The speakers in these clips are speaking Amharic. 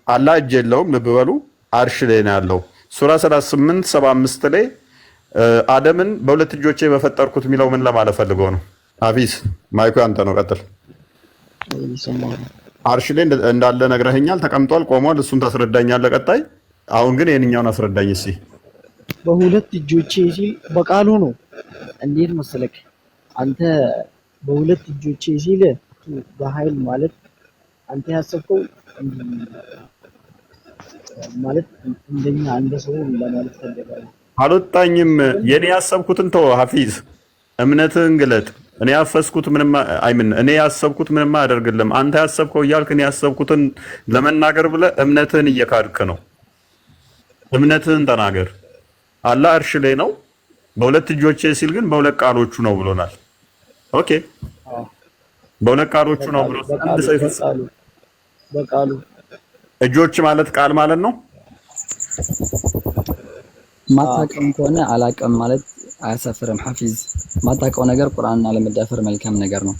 አላህ እጅ የለውም። ልብ በሉ አርሽ ላይ ነው ያለው። ሱራ 38:75 ላይ አደምን በሁለት እጆቼ በፈጠርኩት የሚለው ምን ለማለት ፈልገው ነው? ሀፊዝ ማይኩ ያንተ ነው፣ ቀጥል። አርሽ ላይ እንዳለ ነግረኸኛል፣ ተቀምጧል፣ ቆሟል። እሱን ታስረዳኛለህ ቀጣይ። አሁን ግን የእኛውን አስረዳኝ እስኪ። በሁለት እጆቼ ሲል በቃሉ ነው። እንዴት መሰለክ አንተ በሁለት እጆቼ ሲል በኃይል ማለት አንተ ያሰብከው ማለት እንደኛ እንደ ሰው ለማለት ፈልጋለሁ። አልወጣኝም። የኔ ያሰብኩትን ተው ሀፊዝ፣ እምነትህን ግለጥ። እኔ ያፈስኩት ምንም እኔ ያሰብኩት ምንም አያደርግልም። አንተ ያሰብከው እያልክ እኔ ያሰብኩትን ለመናገር ብለህ እምነትህን እየካድክ ነው። እምነትህን ተናገር። አላህ እርሽ ላይ ነው። በሁለት እጆቼ ሲል ግን በሁለት ቃሎቹ ነው ብሎናል። ኦኬ፣ በሁለት ቃሎቹ ነው ብሎ አንድ ሰው ይፈሳል። በቃሉ እጆች ማለት ቃል ማለት ነው። ማታቀም ከሆነ አላቀም ማለት አያሳፍርም። ሐፊዝ ማታቀው ነገር ቁርአንና ለመዳፈር መልካም ነገር ነው።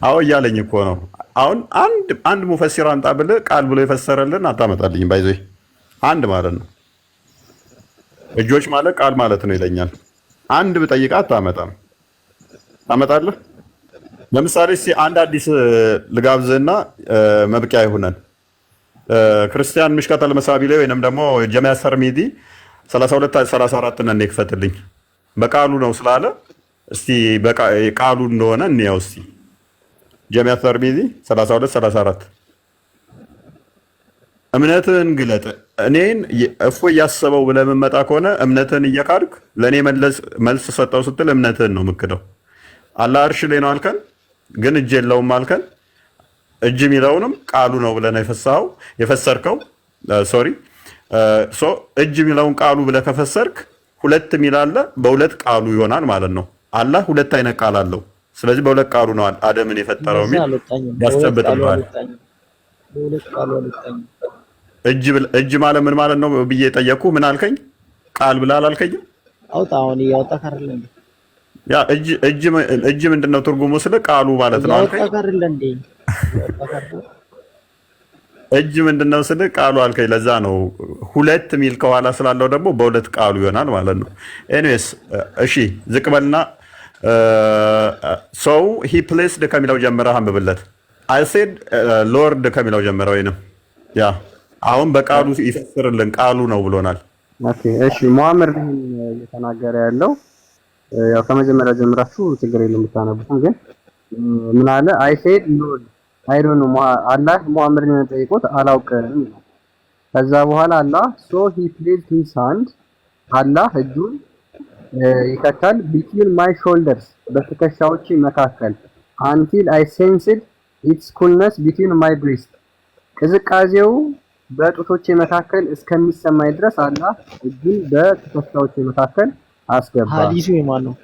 አዎ እያለኝ እኮ ነው። አሁን አንድ ሙፈሲር አንጣ ብለህ ቃል ብሎ የፈሰረልን አታመጣልኝ። ባይዘይ አንድ ማለት ነው። እጆች ማለት ቃል ማለት ነው ይለኛል። አንድ ብጠይቃት አታመጣም። ታመጣለህ? ለምሳሌ እስኪ አንድ አዲስ ልጋብዝህና መብቂያ ይሁነን። ክርስቲያን ምሽካተል መሳቢ ላይ ወይንም ደግሞ ጀሚዓ ተርሚዚ 32-34 ነን ይክፈትልኝ። በቃሉ ነው ስላለ እስቲ ቃሉ እንደሆነ እንየው እስቲ። ጀሚዓ ተርሚዚ 32-34 እምነትህን ግለጥ። እኔን እፎ እያሰበው ብለህ የምመጣ ከሆነ እምነትህን እየካድክ ለእኔ መልስ ሰጠው ስትል እምነትህን ነው የምክደው። አላህ እርሽ ላይ ነው አልከን፣ ግን እጅ የለውም አልከን። እጅ የሚለውንም ቃሉ ነው ብለህ ነው የፈሰርከው። ሶሪ እጅ የሚለውን ቃሉ ብለህ ከፈሰርክ ሁለት የሚል አለ፣ በሁለት ቃሉ ይሆናል ማለት ነው። አላህ ሁለት አይነት ቃል አለው። ስለዚህ በሁለት ቃሉ ነው አደምን የፈጠረው የሚል ያስጨብጥብሃል። እጅ ማለት ምን ማለት ነው ብዬ ጠየቅኩ። ምን አልከኝ? ቃል ብለህ አላልከኝም? አውጣ አሁን ያውጣ ካርለ ያ እጅ ምንድነው ትርጉሙ? ስለ ቃሉ ማለት ነው አልከኝ። እጅ ምንድነው ስለ ቃሉ አልከኝ። ለዛ ነው ሁለት ሚል ከኋላ ስላለው ደግሞ በሁለት ቃሉ ይሆናል ማለት ነው። ኤኒዌይስ እሺ ዝቅ በልና ሰው ሂ ፕሌስድ ከሚለው ጀምረህ አንብብለት። አይ ሴድ ሎርድ ከሚለው ጀምረህ ወይንም ያ አሁን በቃሉ ይፈስርልን ቃሉ ነው ብሎናል። ኦኬ እሺ ሙአመር እየተናገረ ያለው ያው ከመጀመሪያ ጀምራችሁ ችግር የለም ብታነቡትም፣ ግን ምን አለ? አይ ሴድ ሎርድ አይ ዶንት ኖ አላህ ሙአመርን ጠይቆት አላውቅም። ከዛ በኋላ አላህ ሶ ሂ ፕሌስድ ሂዝ ሃንድ አላህ እጁን ይከታል ቢትዊን ማይ ሾልደርስ በትከሻዎቼ መካከል አንቲል አይ ሴንስድ ኢትስ ኩልነስ ቢትዊን ማይ ብሬስት ቅዝቃዜው በጡቶቼ መካከል እስከሚሰማኝ ድረስ አላህ እጁን በትከሻዎቼ መካከል አስገባ። ሐዲሱ የማን ነው?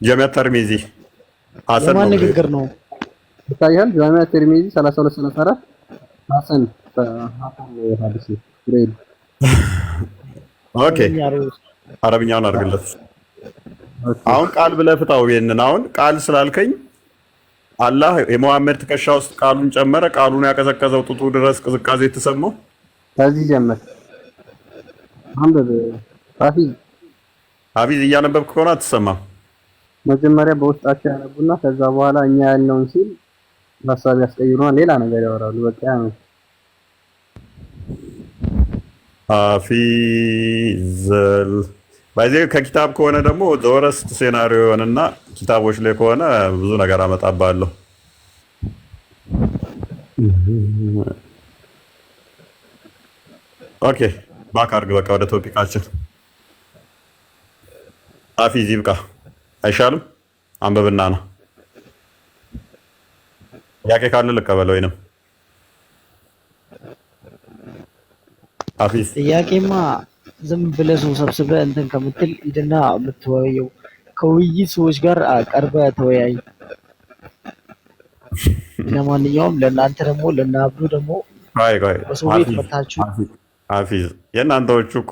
ጀሚዓ ተርሚዚ ሐሰን የማን ንግግር ነው? ይታያል። ጀሚዓ ተርሚዚ 32-34 ሐሰን ሐዲሱ ግሬድ። ኦኬ አረብኛውን አድርግለት። አሁን ቃል ብለህ ፍታው። ይሄንን አሁን ቃል ስላልከኝ አላህ የሙሐመድ ትከሻ ውስጥ ቃሉን ጨመረ። ቃሉን ያቀዘቀዘው ጡቱ ድረስ ቅዝቃዜ የተሰማው ከዚህ ጀመር። አንበብ ሐፊዝ እያነበብክ ከሆነ አትሰማም። መጀመሪያ በውስጣቸው ያነቡና ከዛ በኋላ እኛ ያልነውን ሲል ሐሳብ ያስቀይሩና ሌላ ነገር ያወራሉ። በቃ ነው ሐፊዝ ባይዘው ከኪታብ ከሆነ ደግሞ ዘወረስት ሴናሪዮ የሆነና ኪታቦች ላይ ከሆነ ብዙ ነገር አመጣባለሁ። ኦኬ ባክ አድርግ። በቃ ወደ ቶፒካችን ሐፊዝ ይብቃ አይሻልም? አንብብና ነው ጥያቄ ካለ ልቀበል ወይንም ሐፊዝ ጥያቄማ ዝም ብለህ ሰው ሰብስበህ እንትን ከምትል ሂድና የምትወያየው ከውይይት ሰዎች ጋር ቀርበህ ተወያይ። ለማንኛውም ለእናንተ ደግሞ ለናብዱ ደግሞ በሰው ቤት መታችሁ ሐፊዝ የእናንተዎቹ እኮ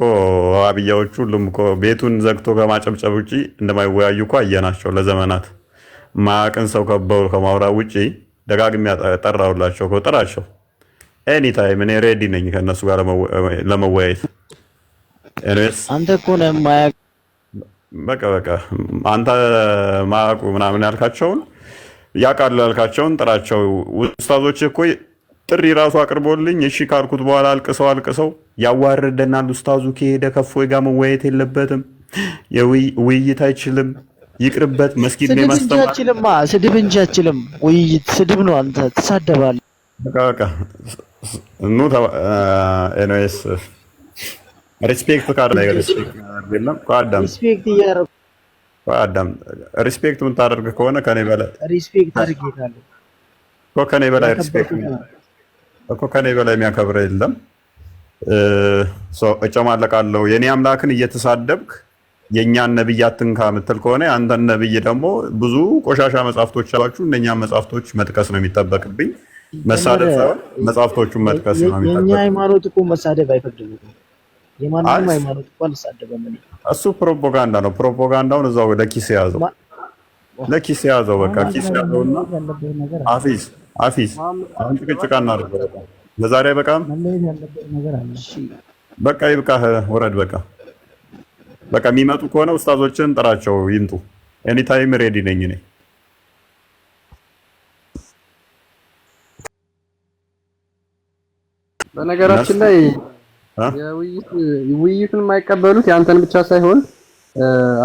ዋሃብያዎቹ ሁሉም እኮ ቤቱን ዘግቶ ከማጨብጨብ ውጪ እንደማይወያዩ እኮ አየናቸው ለዘመናት። ማያውቅን ሰው ከበው ከማውራት ውጪ ደጋግሜ ጠራሁላቸው እኮ ጥራቸው። ኤኒ ታይም እኔ ሬዲ ነኝ ከነሱ ጋር ለመወያየት። ኤኒዌይስ አንተ እኮ ነው የማያውቅ በቃ አንተ ማያውቁ ምናምን ያልካቸውን ያውቃሉ ያልካቸውን ጥራቸው። ኡስታዞች እኮ ጥሪ ራሱ አቅርቦልኝ እሺ ካልኩት በኋላ አልቅሰው ያዋርደናል። ኡስታዙ ከሄደ ከፎይ ጋር መወያየት የለበትም ውይይት አይችልም ይቅርበት። መስጊድ ነው ማስተማር ስድብ እንጂ አይችልም። ውይይት ስድብ ነው። አንተ ትሳደባለህ። በቃ ኑ ኤኒዌይስ ሪስፔክት ካርድ ላይ ሪስፔክት አይደለም ቋዳም ሪስፔክት የምታደርግ ከሆነ ከኔ በላይ ሪስፔክት አድርጌታለሁ እኮ ከኔ በላይ ሪስፔክት እኮ ከኔ በላይ የሚያከብር የለም። እጨማለቃለሁ የኔ አምላክን እየተሳደብክ የኛን ነብይ አትንካ ምትል ከሆነ አንተን ነብይ ደግሞ ብዙ ቆሻሻ መጻፍቶች አሏችሁ። እነኛን መጻፍቶች መጥቀስ ነው የሚጠበቅብኝ። መሳደብ ሳይሆን መጻፍቶቹን መጥቀስ ነው የሚጠበቅብኝ። የኛ ሃይማኖት እኮ መሳደብ አይፈቅድም። የማንንም ሃይማኖት እኮ አልሳደበም። እሱ ፕሮፓጋንዳ ነው። ፕሮፓጋንዳውን እዛው ለኪስ ያዘው በቃ ኪስ ያዘውና አፊዝ አሁን ጭቅጭቅ እናድርገው። ለዛሬ በቃም በቃ ይብቃህ፣ ወረድ በቃ የሚመጡ ከሆነ ኡስታዞችን ጥራቸው ይምጡ። ኤኒ ታይም ሬዲ ነኝ እኔ። በነገራችን ላይ ውይይቱን የማይቀበሉት ያንተን ብቻ ሳይሆን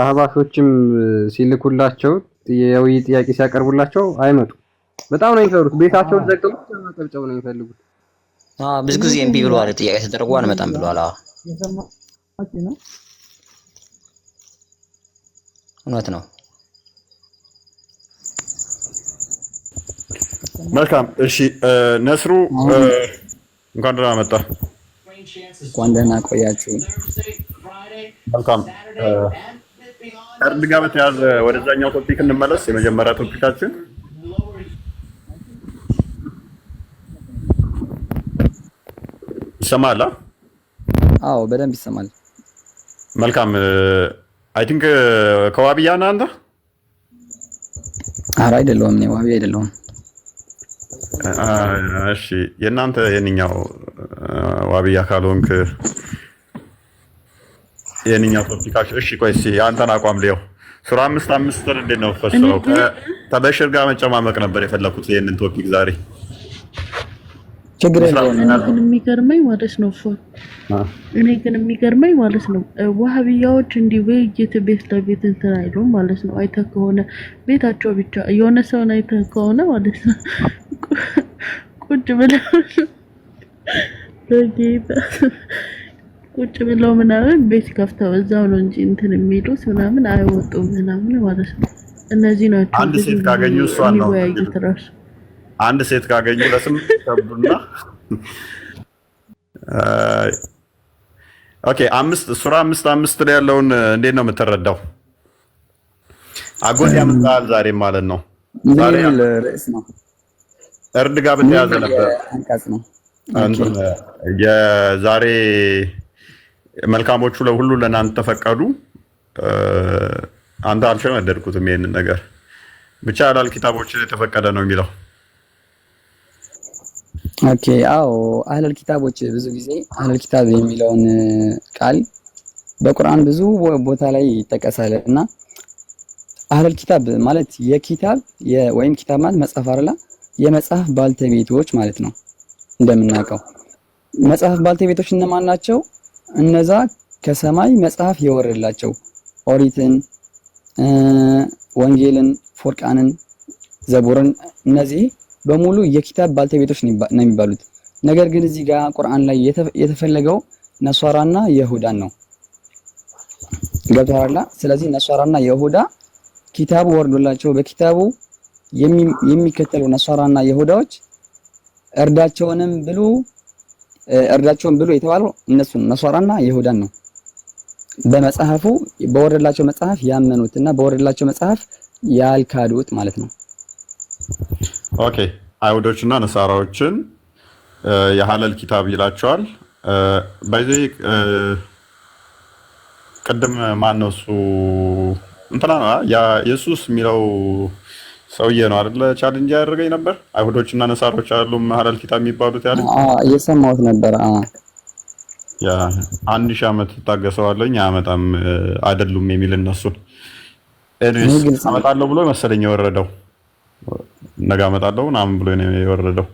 አህባሾችም ሲልኩላቸው የውይይት ጥያቄ ሲያቀርቡላቸው አይመጡ። በጣም ነው የሚፈሩት። ቤታቸውን ዘግተው ማጨብጨብ ነው የሚፈልጉት። ብዙ ጊዜ እምቢ ብለዋል። ጥያቄ ተደርጎ አንመጣም ብለዋል። እውነት ነው። መልካም እሺ፣ ነስሩ እንኳን ደህና መጣ። እንኳን ደህና ቆያችሁ። መልካም ከእርድ ጋር በተያያዘ ወደዛኛው ቶፒክ እንመለስ። የመጀመሪያ ቶፒካችን ይሰማል? አዎ በደንብ ይሰማል። መልካም አይ ቲንክ ከዋብያ ነህ አንተ? ኧረ አይደለሁም፣ እኔ ዋብያ አይደለሁም። እሺ የእናንተ የእኛው ዋብያ ካልሆንክ የእኛው ቶፒካችን እሺ። ቆይ እስኪ የአንተን አቋም ሊየው። ሱራ 5:5 እንዴት ነው ፈስረው? ከበሽር ጋር መጨማመቅ ነበር የፈለኩት ይሄንን ቶፒክ ዛሬ። ችግር የለውም። ግን የሚገርመኝ ማለት ነው እኔ ግን የሚገርመኝ ማለት ነው ዋሃብያዎች እንዲህ ውይይት ቤት ለቤት እንትን አይሉም ማለት ነው። አይተህ ከሆነ ቤታቸው ብቻ የሆነ ሰውን አይተህ ከሆነ ማለት ነው ቁጭ ብለው ቁጭ ብለው ምናምን ቤት ከፍተው እዛው ነው እንጂ እንትን የሚሉት ምናምን አይወጡም ምናምን ማለት ነው። እነዚህ ናቸው አንድ ሴት ካገኙ እሷን ነው ራሱ አንድ ሴት ካገኙ ለስም ተብዱና ኦኬ። ሱራ 5:5 ላይ ያለውን እንዴት ነው የምትረዳው? አጎት ያመጣል ዛሬ ማለት ነው። ዛሬ ርዕስ ነው እርድ ጋር በተያዘ ነበር አንቀጽ ነው። የዛሬ መልካሞቹ ለሁሉ ለናንተ ተፈቀዱ። አንተ አልሸመደድኩትም ይሄንን ነገር ብቻ ያላል ኪታቦች ላይ ተፈቀደ ነው የሚለው። ኦኬ አዎ አህለል ኪታቦች ብዙ ጊዜ አህለል ኪታብ የሚለውን ቃል በቁርአን ብዙ ቦታ ላይ ይጠቀሳል እና አህለል ኪታብ ማለት የኪታብ ወይም ኪታብ ማለት መጽሐፍ አይደለ፣ የመጽሐፍ ባልተቤቶች ማለት ነው። እንደምናውቀው መጽሐፍ ባልተቤቶች እነማን ናቸው? እነዛ ከሰማይ መጽሐፍ የወረደላቸው ኦሪትን፣ ወንጌልን፣ ፎርቃንን፣ ዘቡርን እነዚህ በሙሉ የኪታብ ባልተቤቶች ነው የሚባሉት። ነገር ግን እዚህ ጋር ቁርአን ላይ የተፈለገው ነሷራና ይሁዳን ነው። ገብቶሃል? ስለዚህ ነሷራና ይሁዳ ኪታቡ ወርዶላቸው በኪታቡ የሚከተሉ ነሷራና ይሁዳዎች እርዳቸውን ብሉ የተባለው እነሱን ነሷራና ይሁዳን ነው። በመጽሐፉ በወረደላቸው መጽሐፍ ያመኑትና በወረደላቸው መጽሐፍ ያልካዱት ማለት ነው። ኦኬ አይሁዶችና ነሳራዎችን የሐለል ኪታብ ይላቸዋል። በዚህ ቅድም ማን ነው እሱ እንትና ያ ኢየሱስ የሚለው ሰውዬ ነው አይደለ ቻሌንጅ ያደረገኝ ነበር። አይሁዶችና ነሳሮች አሉ አህለል ኪታብ የሚባሉት ያለኝ እየሰማሁት ነበር። ያ 1000 ዓመት ታገሰዋለኝ አመጣም አይደሉም የሚል እነሱን እኔስ አመጣለሁ ብሎ መሰለኝ የወረደው ነገ አመጣለሁ ምናምን ብሎ ነው የወረደው።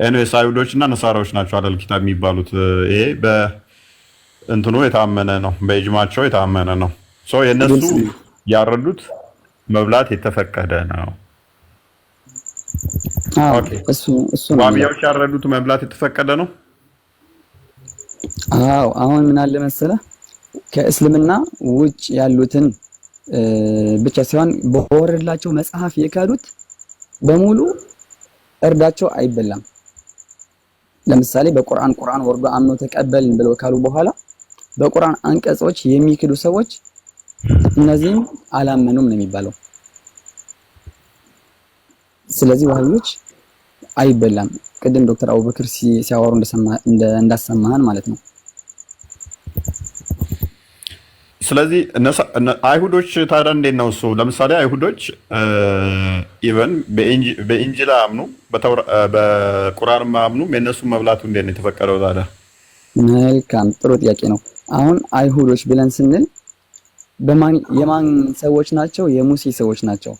እኔስ አይሁዶችና ነሳራዎች ናቸው አህለል ኪታብ የሚባሉት። ይሄ በእንትኑ የታመነ ነው፣ በኢጅማቸው የታመነ ነው። ሶ የነሱ ያረዱት መብላት የተፈቀደ ነው። ኦኬ እሱ ዋቢያዎች ያረዱት መብላት የተፈቀደ ነው። አሁን ምን አለ መሰለ ከእስልምና ውጭ ያሉትን ብቻ ሳይሆን በወረድላቸው መጽሐፍ የካዱት በሙሉ እርዳቸው አይበላም። ለምሳሌ በቁርአን ወርዶ አምኖ ተቀበልን ብለው ካሉ በኋላ በቁርአን አንቀጾች የሚክዱ ሰዎች እነዚህም አላመኑም ነው የሚባለው። ስለዚህ ዋህዮች አይበላም። ቅድም ዶክተር አቡበክር ሲያወሩ እንዳሰማህን ማለት ነው። ስለዚህ አይሁዶች ታዲያ እንዴት ነው እሱ? ለምሳሌ አይሁዶች ኢቨን በኢንጂል አምኑ በቁርአን አምኑ የነሱ መብላቱ እንዴት ነው የተፈቀደው ታዲያ? መልካም ጥሩ ጥያቄ ነው። አሁን አይሁዶች ብለን ስንል የማን ሰዎች ናቸው? የሙሴ ሰዎች ናቸው።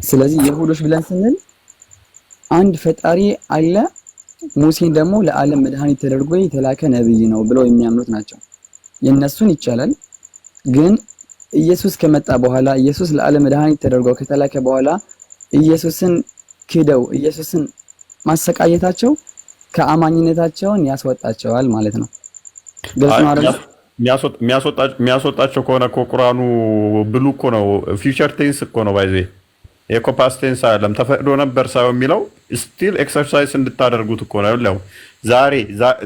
ስለዚህ ይሁዶች ብለን ስንል አንድ ፈጣሪ አለ፣ ሙሴን ደግሞ ለዓለም መድኃኒት ተደርጎ የተላከ ነብይ ነው ብለው የሚያምኑት ናቸው። የነሱን ይቻላል። ግን ኢየሱስ ከመጣ በኋላ ኢየሱስ ለዓለም መድኃኒት ተደርጎ ከተላከ በኋላ ኢየሱስን ክደው ኢየሱስን ማሰቃየታቸው ከአማኝነታቸውን ያስወጣቸዋል ማለት ነው። ግልጽ ነው አይደል? የሚያስወጣቸው ከሆነ እኮ ቁርአኑ ብሉ እኮ ነው፣ ፊውቸር ቴንስ እኮ ነው። ባይዜ የኮፓስት ቴንስ አይደለም። ተፈቅዶ ነበር ሳይሆን የሚለው ስቲል ኤክሰርሳይዝ እንድታደርጉት እኮ ነው። ያው ዛሬ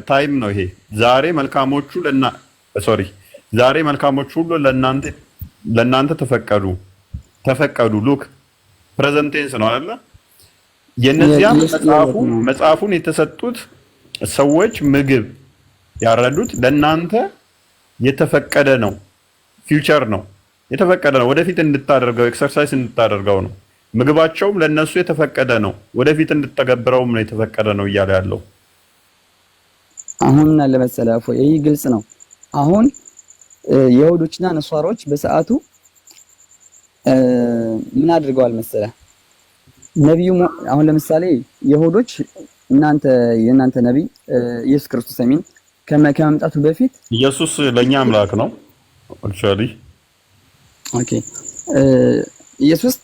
ታይም ነው ይሄ። ዛሬ መልካሞቹ ዛሬ መልካሞቹ ሁሉ ለእናንተ ተፈቀዱ። ሉክ ፕሬዘንት ቴንስ ነው አይደለ? የነዚያ መጽሐፉን የተሰጡት ሰዎች ምግብ ያረዱት ለእናንተ የተፈቀደ ነው። ፊውቸር ነው የተፈቀደ ነው። ወደፊት እንድታደርገው ኤክሰርሳይዝ እንድታደርገው ነው። ምግባቸውም ለነሱ የተፈቀደ ነው። ወደፊት እንድትተገብረውም ነው የተፈቀደ ነው እያለ ያለው አሁን እና ለመሰላፎ ይሄ ግልጽ ነው። አሁን የይሁዶችና ነሷሮች በሰዓቱ ምን አድርገዋል መሰለ ነብዩ አሁን ለምሳሌ ይሁዶች የእናንተ ነብይ ኢየሱስ ክርስቶስ አሚን ከመምጣቱ በፊት ኢየሱስ ለኛ አምላክ ነው። አክቹአሊ ኦኬ ኢየሱስ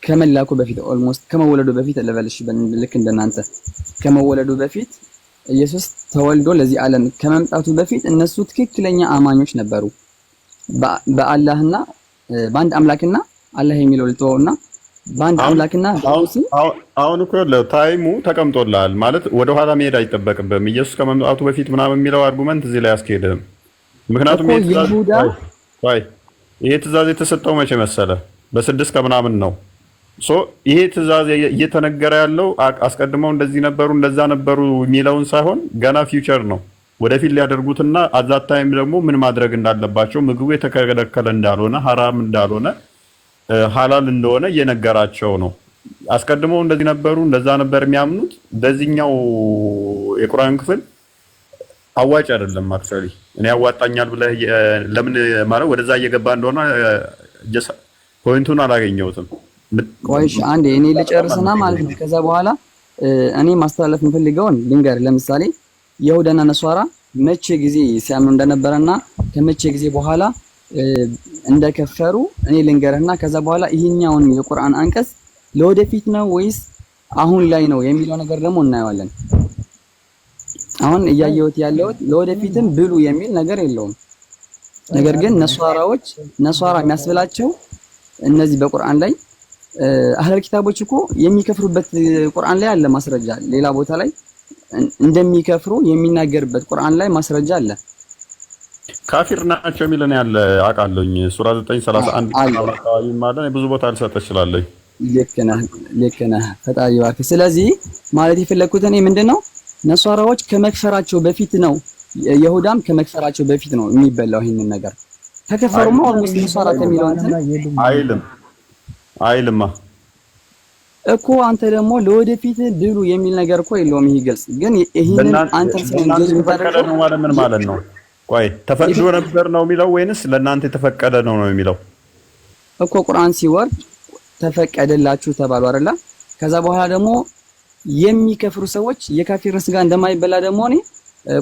ከመላኩ በፊት ኦልሞስት ከመወለዱ በፊት ለበልሽ ልክ እንደናንተ ከመወለዱ በፊት ኢየሱስ ተወልዶ ለዚህ ዓለም ከመምጣቱ በፊት እነሱ ትክክለኛ አማኞች ነበሩ። በአላህና በአንድ አምላክና አላህ የሚለው ልተውና በአንድ አምላክና አሁን እኮ ታይሙ ተቀምጦልሃል ማለት ወደ ኋላ መሄድ አይጠበቅብህም። ኢየሱስ ከመምጣቱ በፊት ምናምን የሚለው አርጉመንት እዚህ ላይ አስኬድም። ምክንያቱም ይሄ ትእዛዝ የተሰጠው መቼ መሰለ? በ6 ከምናምን ነው። ይሄ ትእዛዝ እየተነገረ ያለው አስቀድመው እንደዚህ ነበሩ እንደዛ ነበሩ የሚለውን ሳይሆን ገና ፊውቸር ነው ወደፊት ሊያደርጉትና አዛት ታይም ደግሞ ምን ማድረግ እንዳለባቸው ምግቡ የተከለከለ እንዳልሆነ ሐራም እንዳልሆነ ሐላል እንደሆነ እየነገራቸው ነው። አስቀድመው እንደዚህ ነበሩ እንደዛ ነበር የሚያምኑት። በዚህኛው የቁርአን ክፍል አዋጭ አይደለም። አክቹአሊ እኔ ያዋጣኛል ብለህ ለምን ማለት ወደዛ እየገባ እንደሆነ ፖይንቱን አላገኘሁትም። ቆይሽ አንዴ እኔ ልጨርስና ማለት ነው። ከዛ በኋላ እኔ ማስተላለፍ የምፈልገውን ልንገር። ለምሳሌ ይሁዳና ነሷራ መቼ ጊዜ ሲያምኑ እንደነበረና ከመቼ ጊዜ በኋላ እንደከፈሩ እኔ ልንገርህና ከዛ በኋላ ይሄኛውን የቁርአን አንቀጽ ለወደፊት ነው ወይስ አሁን ላይ ነው የሚለው ነገር ደግሞ እናየዋለን። አሁን እያየሁት ያለሁት ለወደፊትም ብሉ የሚል ነገር የለውም። ነገር ግን ነሷራ የሚያስብላቸው እነዚህ በቁርአን ላይ አህለል ኪታቦች እኮ የሚከፍሩበት ቁርአን ላይ አለ ማስረጃ። ሌላ ቦታ ላይ እንደሚከፍሩ የሚናገርበት ቁርአን ላይ ማስረጃ አለ። ካፊር ናቸው የሚለን ያለ አውቃለሁኝ። ሱራ 9:31 አካባቢ ማለት ብዙ ቦታ ልሰጥ እችላለሁ። ልክ ነህ ፈጣሪ ባክ። ስለዚህ ማለት የፈለኩት እኔ ምንድነው ነሷራዎች ከመክፈራቸው በፊት ነው ይሁዳም ከመክፈራቸው በፊት ነው የሚበላው። ይሄንን ነገር ተከፈሩማ ኦልሞስት ነሷራ ከሚለው እንትን አይልም አይልማ እኮ አንተ ደግሞ ለወደፊት ብሉ የሚል ነገር እኮ የለውም። ይሄ ግልጽ ግን ይሄንን አንተ ስለንጀዝ ተፈቀደ ነው ማለት ምን ማለት ነው? ቆይ ተፈቅዶ ነበር ነው የሚለው ወይንስ ለእናንተ የተፈቀደ ነው የሚለው? እኮ ቁርአን ሲወርድ ተፈቀደላችሁ ተባሉ አይደለ? ከዛ በኋላ ደግሞ የሚከፍሩ ሰዎች የካፊርን ስጋ እንደማይበላ ደግሞ እኔ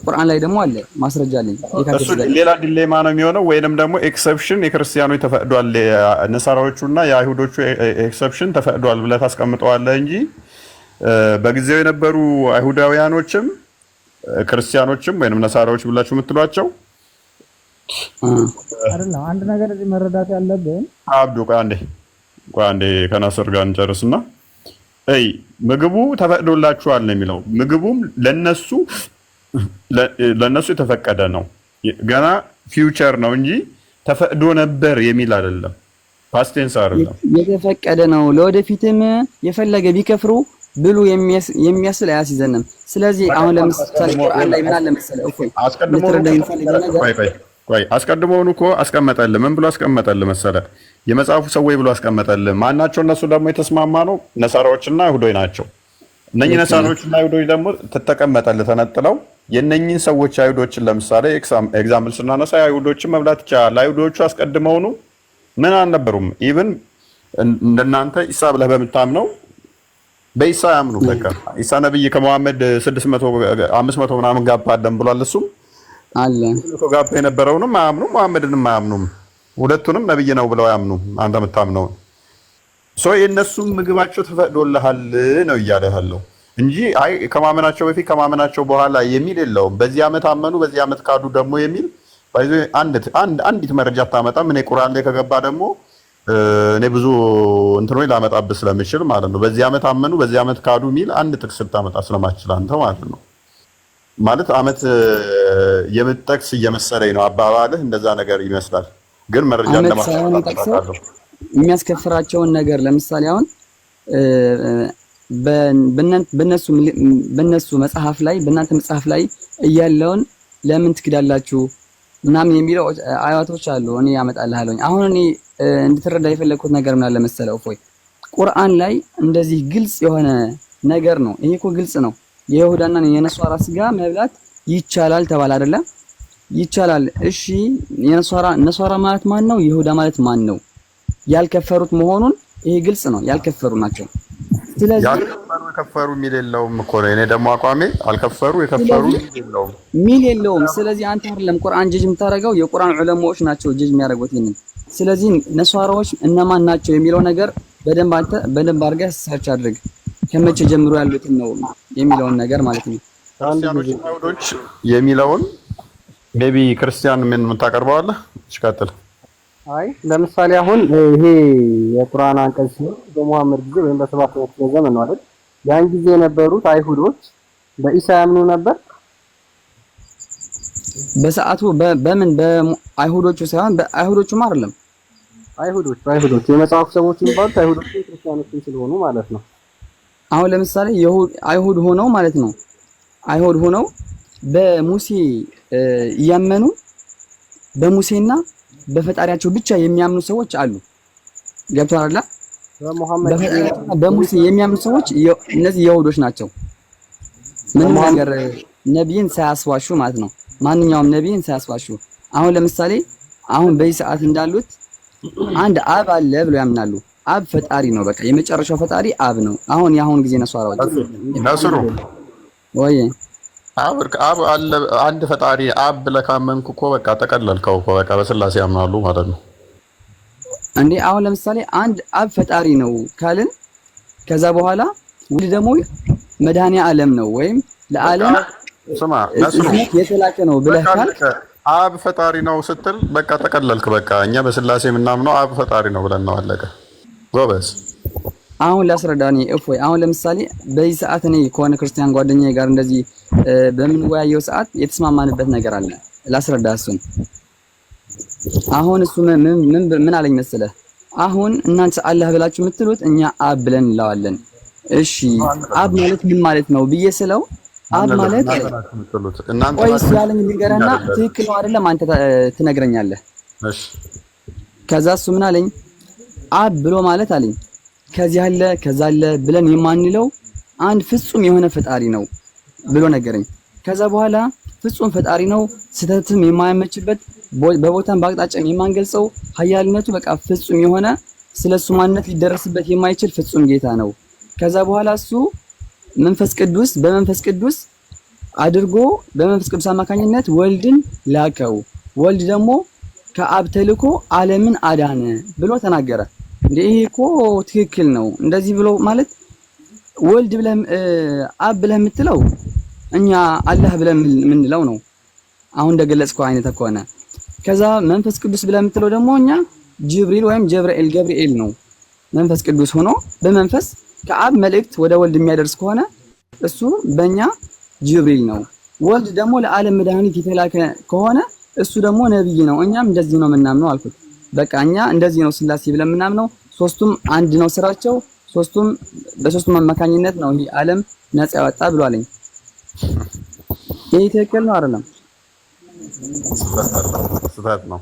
ቁርአን ላይ ደግሞ አለ ማስረጃ አለኝ። እሱ ሌላ ዲሌማ ነው የሚሆነው ወይንም ደግሞ ኤክሰፕሽን የክርስቲያኖች ተፈቅዷል ነሳራዎቹና የአይሁዶቹ ኤክሰፕሽን ተፈቅዷል ብለህ ታስቀምጠዋለህ እንጂ በጊዜው የነበሩ አይሁዳውያኖችም ክርስቲያኖችም ወይንም ነሳራዎች ብላችሁ የምትሏቸው አይደለም። አንድ ነገር እዚህ መረዳት ያለብን አብዱ ቆይ አንዴ ከናስር ጋር እንጨርስና ምግቡ ተፈቅዶላችኋል ነው የሚለው። ምግቡም ለነሱ የተፈቀደ ነው። ገና ፊውቸር ነው እንጂ ተፈቅዶ ነበር የሚል አይደለም። ፓስት ቴንስ አይደለም፣ የተፈቀደ ነው። ለወደፊትም የፈለገ ቢከፍሩ ብሉ የሚያስል አያስይዘንም። ስለዚህ አሁን ለምሳሌ ቁርአን ላይ ምን አለ መሰለህ እኮ አስቀድሞውኑ እኮ አስቀመጠልህ። ምን ብሎ አስቀመጠልህ መሰለህ? የመጽሐፉ ሰዎች ብሎ አስቀመጠልህ። ማናቸው? እነሱ ደግሞ የተስማማ ነው ነሳራዎችና አይሁዶች ናቸው። እነኚህ ነሳራዎችና አይሁዶች ደግሞ ተቀመጠልህ ተነጥለው የነኚህን ሰዎች አይሁዶችን ለምሳሌ ኤግዛምፕል ስናነሳ አይሁዶችን መብላት ይቻላል። አይሁዶቹ አስቀድመውኑ ምን አልነበሩም። ኢቭን እንደናንተ ኢሳ ብለህ በምታምነው በኢሳ ያምኑ። በቃ ኢሳ ነብይ ከመሐመድ 600 500 ምናምን ጋፕ አለን ብሏል። እሱም አለ ጋፕ የነበረውንም አያምኑም፣ መሐመድንም አያምኑም። ሁለቱንም ነብይ ነው ብለው አያምኑም። አንተ የምታምነው የእነሱም ምግባቸው ተፈቅዶልሃል ነው እያለ ያለው እንጂ አይ ከማመናቸው በፊት ከማመናቸው በኋላ የሚል የለውም። በዚህ ዓመት አመኑ በዚህ ዓመት ካዱ ደግሞ የሚል ባይዞ አንዲት መረጃ አታመጣም። እኔ ቁርአን ላይ ከገባ ደግሞ እኔ ብዙ እንትኖች ላመጣብህ ስለምችል ማለት ነው። በዚህ ዓመት አመኑ በዚህ ዓመት ካዱ የሚል አንድ ጥቅስ ልታመጣ ስለማትችል አንተ ማለት ነው። ማለት ዓመት የምትጠቅስ እየመሰለኝ ነው አባባልህ፣ እንደዛ ነገር ይመስላል። ግን መረጃ ለማስቀመጥ የሚያስከፍራቸውን ነገር ለምሳሌ አሁን በነሱ መጽሐፍ ላይ በእናንተ መጽሐፍ ላይ እያለውን ለምን ትክዳላችሁ ምናምን የሚለው አያቶች አሉ። እኔ ያመጣልሃለሁ። አሁን እኔ እንድትረዳ የፈለኩት ነገር ምን አለ መሰለው እፎይ፣ ቁርአን ላይ እንደዚህ ግልጽ የሆነ ነገር ነው። ይሄ እኮ ግልጽ ነው። የይሁዳና የነሷራ ስጋ መብላት ይቻላል ተባለ አይደለ? ይቻላል። እሺ ነሷራ ማለት ማን ነው? ይሁዳ ማለት ማን ነው? ያልከፈሩት መሆኑን ይሄ ግልጽ ነው። ያልከፈሩ ናቸው። ስለዚህ የከፈሩ ሚል የለውም እኮ ነው። እኔ ደግሞ አቋሜ አልከፈሩ የከፈሩ ሚል የለውም። ስለዚህ አንተ አይደለም ቁርአን ጀጅ የምታደርገው የቁርአን ዑለማዎች ናቸው ጀጅ የሚያደርጉት ይሄንን። ስለዚህ ነሷራዎች እነማን ናቸው የሚለው ነገር በደንብ አድርገህ ሰርች አድርግ። ከመቼ ጀምሮ ያሉትን ነው የሚለውን ነገር ማለት ነው። ክርስቲያኖችና አይሁዶች የሚለውን ሜቢ ክርስቲያን ምን የምታቀርበዋለህ? ይቀጥል። አይ ለምሳሌ አሁን ይሄ የቁርአን አንቀጽ ሲሆን በሙሐመድ ጊዜ ወይም በ700 ዘመን ነው አይደል? ያን ጊዜ የነበሩት አይሁዶች በኢሳ ያምኑ ነበር። በሰዓቱ በምን በአይሁዶቹ ሳይሆን በአይሁዶቹም አይደለም። አይሁዶች የመጽሐፍ ሰዎች የሚባሉት አይሁዶች ክርስቲያኖች ስለሆኑ ማለት ነው። አሁን ለምሳሌ አይሁድ ሆነው ማለት ነው። አይሁድ ሆነው በሙሴ እያመኑ በሙሴና በፈጣሪያቸው ብቻ የሚያምኑ ሰዎች አሉ። ገብቷል አይደል? በሙሴ የሚያምኑ ሰዎች እነዚህ ይሁዶች ናቸው። ምንም ነገር ነብይን ሳያስዋሹ ማለት ነው። ማንኛውም ነብይን ሳያስዋሹ አሁን ለምሳሌ አሁን በዚህ ሰዓት እንዳሉት አንድ አብ አለ ብለው ያምናሉ። አብ ፈጣሪ ነው። በቃ የመጨረሻው ፈጣሪ አብ ነው። አሁን የአሁን ጊዜ ነሷራዎች ነስሩ ወይ አብ አለ አንድ ፈጣሪ አብ ብለህ ካመንክ እኮ በቃ ተቀለልከው እኮ በቃ በስላሴ ያምናሉ ማለት ነው እንዴ። አሁን ለምሳሌ አንድ አብ ፈጣሪ ነው ካልን ከዛ በኋላ ወልድ ደግሞ መድኃኔ ዓለም ነው ወይም ለዓለም ስማ ነስሩ የተላከ ነው ብለህ ካልክ አብ ፈጣሪ ነው ስትል በቃ ተቀለልክ። በቃ እኛ በስላሴ የምናምነው አብ ፈጣሪ ነው ብለን ነው አለቀ። ጎበዝ አሁን ላስረዳኝ እፎይ። አሁን ለምሳሌ በዚህ ሰዓት እኔ ከሆነ ክርስቲያን ጓደኛዬ ጋር እንደዚህ በምንወያየው ሰዓት የተስማማንበት ነገር አለ። ላስረዳ እሱን። አሁን እሱ ምን አለኝ መሰለህ? አሁን እናንተ አላህ ብላችሁ የምትሉት እኛ አብ ብለን እንለዋለን። እሺ አብ ማለት ምን ማለት ነው ብዬ ስለው አብ ማለት ወይስ ያለኝ ልንገርህና ትክክል ነው አይደለም አንተ ትነግረኛለህ። እሺ ከዛ እሱ ምን አለኝ? አብ ብሎ ማለት አለኝ ከዚህ አለ ከዛ አለ ብለን የማንለው አንድ ፍጹም የሆነ ፈጣሪ ነው ብሎ ነገረኝ። ከዛ በኋላ ፍጹም ፈጣሪ ነው፣ ስተትም የማያመችበት በቦታም በአቅጣጫም የማንገልጸው ኃያልነቱ በቃ ፍጹም የሆነ ስለሱ ማንነት ሊደረስበት የማይችል ፍጹም ጌታ ነው። ከዛ በኋላ እሱ በመንፈስ ቅዱስ አድርጎ በመንፈስ ቅዱስ አማካኝነት ወልድን ላከው። ወልድ ደግሞ ከአብ ተልኮ ዓለምን አዳነ ብሎ ተናገረ። እንዴ ይሄ እኮ ትክክል ነው። እንደዚህ ብሎ ማለት ወልድ ብለህ አብ ብለህ የምትለው እኛ አላህ ብለን የምንለው ነው፣ አሁን እንደገለጽከው አይነት ከሆነ። ከዛ መንፈስ ቅዱስ ብለን የምትለው ደግሞ እኛ ጅብሪል ወይም ገብርኤል ነው። መንፈስ ቅዱስ ሆኖ በመንፈስ ከአብ መልእክት ወደ ወልድ የሚያደርስ ከሆነ እሱ በእኛ ጅብሪል ነው። ወልድ ደግሞ ለዓለም መድኃኒት የተላከ ከሆነ እሱ ደግሞ ነብይ ነው። እኛም እንደዚህ ነው የምናምነው አልኩት። በቃ እኛ እንደዚህ ነው ስላሴ ብለን የምናምነው። ሶስቱም አንድ ነው ስራቸው፣ በሶስቱም አማካኝነት ነው ይሄ ዓለም ነፃ ያወጣ ብሎ አለኝ። ይሄ ትክክል ነው አይደለም? ስህተት ነው።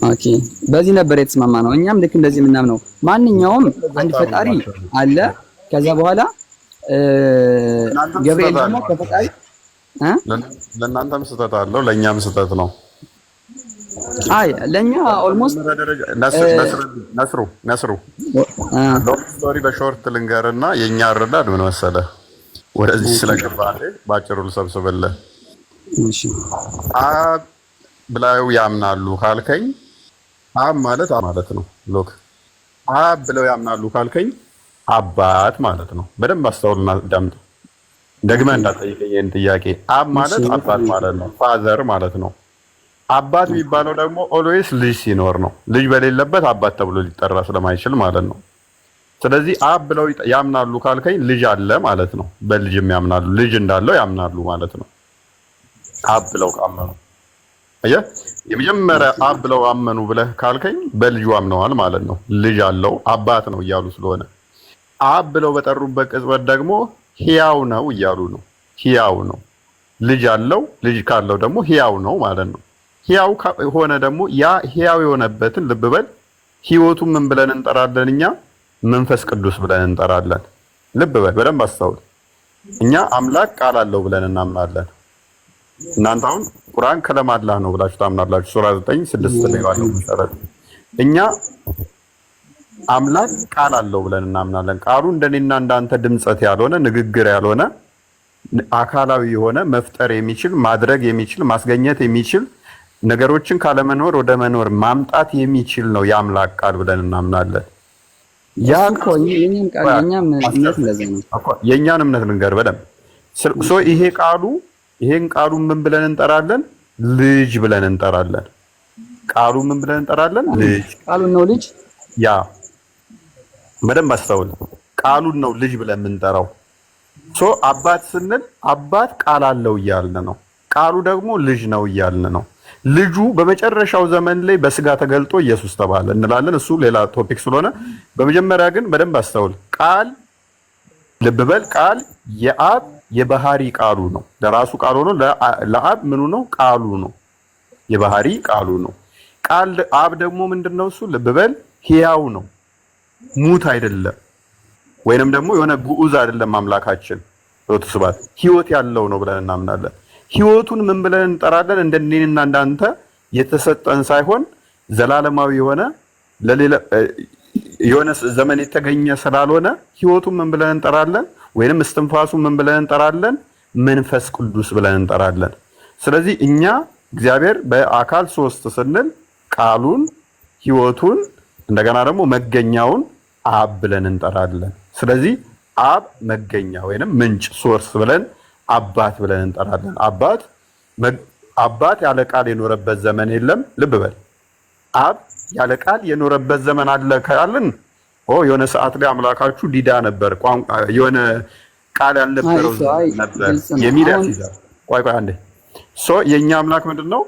ኦኬ፣ በዚህ ነበር የተስማማ ነው። እኛም ልክ እንደዚህ የምናምነው ማንኛውም አንድ ፈጣሪ አለ። ከዛ በኋላ ገብርኤል ደግሞ ከፈጣሪ ለእናንተም ስህተት አለው፣ ለእኛም ስህተት ነው። አይ ለኛ ኦልሞስት ነስሩ ስቶሪ በሾርት ልንገርና የኛ አረዳድ ምን መሰለህ፣ ወደዚህ ስለገባህ ባጭሩ ልሰብስብልህ። እሺ አብ ብለው ያምናሉ ካልከኝ አብ ማለት ነው። ሎክ አብ ብለው ያምናሉ ካልከኝ አባት ማለት ነው። በደንብ አስተውልና ዳምጥ። ደግመህ እንዳትጠይቀኝ ይሄን ጥያቄ። አብ ማለት አባት ማለት ነው፣ ፋዘር ማለት ነው። አባት የሚባለው ደግሞ ኦልዌይስ ልጅ ሲኖር ነው። ልጅ በሌለበት አባት ተብሎ ሊጠራ ስለማይችል ማለት ነው። ስለዚህ አብ ብለው ያምናሉ ካልከኝ ልጅ አለ ማለት ነው። በልጅም ያምናሉ፣ ልጅ እንዳለው ያምናሉ ማለት ነው። አብ ብለው ካመኑ አየህ፣ የመጀመሪያ አብ ብለው አመኑ ብለህ ካልከኝ በልጁ አምነዋል ማለት ነው። ልጅ አለው አባት ነው እያሉ ስለሆነ አብ ብለው በጠሩበት ቅጽበት ደግሞ ሕያው ነው እያሉ ነው። ሕያው ነው፣ ልጅ አለው። ልጅ ካለው ደግሞ ሕያው ነው ማለት ነው። ሕያው ሆነ ደግሞ ያ ሕያው የሆነበትን ልብ በል፣ ሕይወቱን ምን ብለን እንጠራለን? እኛ መንፈስ ቅዱስ ብለን እንጠራለን። ልብ በል፣ በደንብ አስተውል። እኛ አምላክ ቃል አለው ብለን እናምናለን። እናንተ አሁን ቁርአን ከለም አላህ ነው ብላችሁ ታምናላችሁ። ሱራ 9:6 ላይ ባለው መሰረት እኛ አምላክ ቃል አለው ብለን እናምናለን። ቃሉ እንደኔና እንዳንተ ድምጸት ያልሆነ ንግግር ያልሆነ አካላዊ የሆነ መፍጠር የሚችል ማድረግ የሚችል ማስገኘት የሚችል ነገሮችን ካለመኖር ወደ መኖር ማምጣት የሚችል ነው የአምላክ ቃል ብለን እናምናለን። ያ እኮ የኛም እምነት እንደዚህ ነው። የኛን እምነት ልንገር በደንብ ይሄን ቃሉ ምን ብለን እንጠራለን? ልጅ ብለን እንጠራለን። ቃሉ ምን ብለን እንጠራለን? ልጅ። ቃሉን ነው ልጅ። ያ በደንብ አስተውል። ቃሉን ነው ልጅ ብለን የምንጠራው። አባት ስንል አባት ቃል አለው እያልን ነው። ቃሉ ደግሞ ልጅ ነው እያልን ነው። ልጁ በመጨረሻው ዘመን ላይ በስጋ ተገልጦ ኢየሱስ ተባለ እንላለን። እሱ ሌላ ቶፒክ ስለሆነ በመጀመሪያ ግን በደንብ አስተውል። ቃል ልብ በል፣ ቃል የአብ የባህሪ ቃሉ ነው። ለራሱ ቃሉ ነው። ለአብ ምኑ ነው? ቃሉ ነው። የባህሪ ቃሉ ነው። ቃል አብ ደግሞ ምንድነው? እሱ ልብ በል፣ ሕያው ነው፣ ሙት አይደለም። ወይንም ደግሞ የሆነ ግዑዝ አይደለም። አምላካችን ስባት ሕይወት ያለው ነው ብለን እናምናለን። ሕይወቱን ምን ብለን እንጠራለን? እንደኔና እንዳንተ የተሰጠን ሳይሆን ዘላለማዊ የሆነ ለሌላ የሆነ ዘመን የተገኘ ስላልሆነ ሕይወቱን ምን ብለን እንጠራለን? ወይንም እስትንፋሱን ምን ብለን እንጠራለን? መንፈስ ቅዱስ ብለን እንጠራለን። ስለዚህ እኛ እግዚአብሔር በአካል ሶስት ስንል ቃሉን፣ ሕይወቱን እንደገና ደግሞ መገኛውን አብ ብለን እንጠራለን። ስለዚህ አብ መገኛ ወይንም ምንጭ ሶርስ ብለን አባት ብለን እንጠራለን። አባት ያለ ቃል የኖረበት ዘመን የለም። ልብ በል፣ አብ ያለ ቃል የኖረበት ዘመን አለ ካልን የሆነ ሰዓት ላይ አምላካችሁ ዲዳ ነበር፣ ቋንቋ የሆነ ቃል ያልነበረው ነበር የሚል ያስይዛል። ቆይ አንዴ። የኛ አምላክ ምንድነው?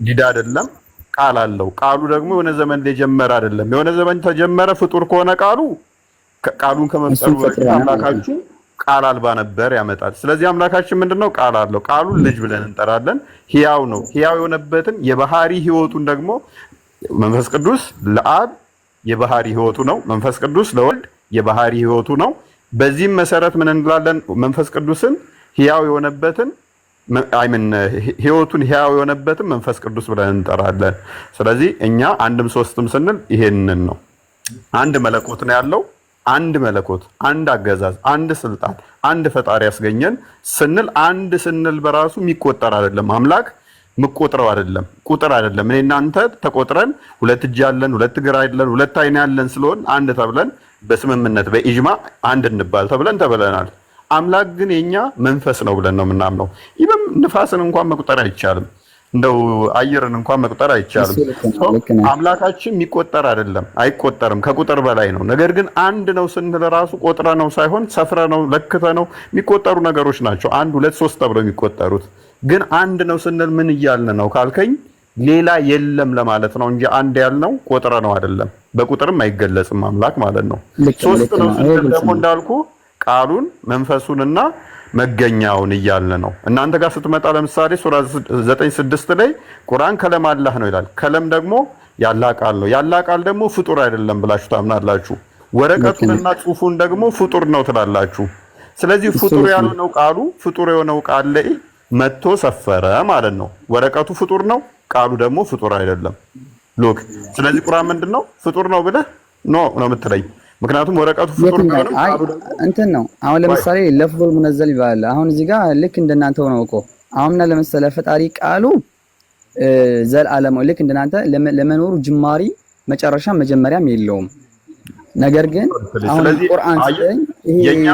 ዲዳ አይደለም፣ ቃል አለው። ቃሉ ደግሞ የሆነ ዘመን ላይ ጀመረ አይደለም። የሆነ ዘመን ተጀመረ ፍጡር ከሆነ ቃሉን ከመፍጠሩ በፊት አምላካችሁ ቃል አልባ ነበር ያመጣል። ስለዚህ አምላካችን ምንድነው? ቃል አለው። ቃሉን ልጅ ብለን እንጠራለን። ሕያው ነው። ሕያው የሆነበትን የባህሪ ሕይወቱን ደግሞ መንፈስ ቅዱስ ለአብ የባህሪ ህይወቱ ነው። መንፈስ ቅዱስ ለወልድ የባህሪ ህይወቱ ነው። በዚህም መሰረት ምን እንላለን? መንፈስ ቅዱስን ሕያው የሆነበትን ህይወቱን ሕያው የሆነበትን መንፈስ ቅዱስ ብለን እንጠራለን። ስለዚህ እኛ አንድም ሶስትም ስንል ይሄንን ነው። አንድ መለኮት ነው ያለው። አንድ መለኮት፣ አንድ አገዛዝ፣ አንድ ስልጣን፣ አንድ ፈጣሪ ያስገኘን ስንል አንድ ስንል በራሱ የሚቆጠር አይደለም። አምላክ ምቆጥረው አይደለም፣ ቁጥር አይደለም። እኔ እናንተ ተቆጥረን ሁለት እጅ ያለን፣ ሁለት እግር ያለን፣ ሁለት አይን ያለን ስለሆን አንድ ተብለን በስምምነት በኢጅማ አንድ እንባል ተብለናል። አምላክ ግን የኛ መንፈስ ነው ብለን ነው የምናምነው። ይህም ንፋስን እንኳን መቁጠር አይቻልም፣ እንደው አየርን እንኳን መቁጠር አይቻልም። አምላካችን የሚቆጠር አይደለም፣ አይቆጠርም፣ ከቁጥር በላይ ነው። ነገር ግን አንድ ነው ስንል ራሱ ቆጥረ ነው ሳይሆን ሰፍረ ነው ለክተ ነው የሚቆጠሩ ነገሮች ናቸው። 1 2 3 ተብለው የሚቆጠሩት ግን አንድ ነው ስንል ምን እያልን ነው ካልከኝ ሌላ የለም ለማለት ነው እንጂ አንድ ያልነው ቆጥረ ነው አይደለም። በቁጥርም አይገለጽም አምላክ ማለት ነው። ሶስት ነው ስንል ደግሞ እንዳልኩ ቃሉን መንፈሱንና መገኛውን እያልን ነው። እናንተ ጋር ስትመጣ ለምሳሌ ሱራ 9:6 ላይ ቁርአን ከለም አላህ ነው ይላል። ከለም ደግሞ ያላ ቃል ነው። ያላ ቃል ደግሞ ፍጡር አይደለም ብላችሁ ታምናላችሁ። ወረቀቱንና ጽሁፉን ደግሞ ፍጡር ነው ትላላችሁ። ስለዚህ ፍጡር ያልነው ቃሉ ፍጡር የሆነው ቃል ላይ መጥቶ ሰፈረ ማለት ነው። ወረቀቱ ፍጡር ነው፣ ቃሉ ደግሞ ፍጡር አይደለም። ሎክ ስለዚህ ቁርአን ምንድነው ፍጡር ነው ብለህ ነው የምትለኝ? ምክንያቱም ወረቀቱ ፍጡር ነው ቃሉ ደግሞ እንትን ነው። አሁን ለምሳሌ ለፍዙል ሙነዘል ይባላል። አሁን እዚህ ጋር ልክ እንደናንተ ነው እኮ አሁንና ለምሳሌ ፈጣሪ ቃሉ ዘላለማዊ ልክ እንደናንተ ለመኖሩ ጅማሪ መጨረሻ መጀመሪያም የለውም። ነገር ግን አሁን ቁርአን ሲለኝ የኛ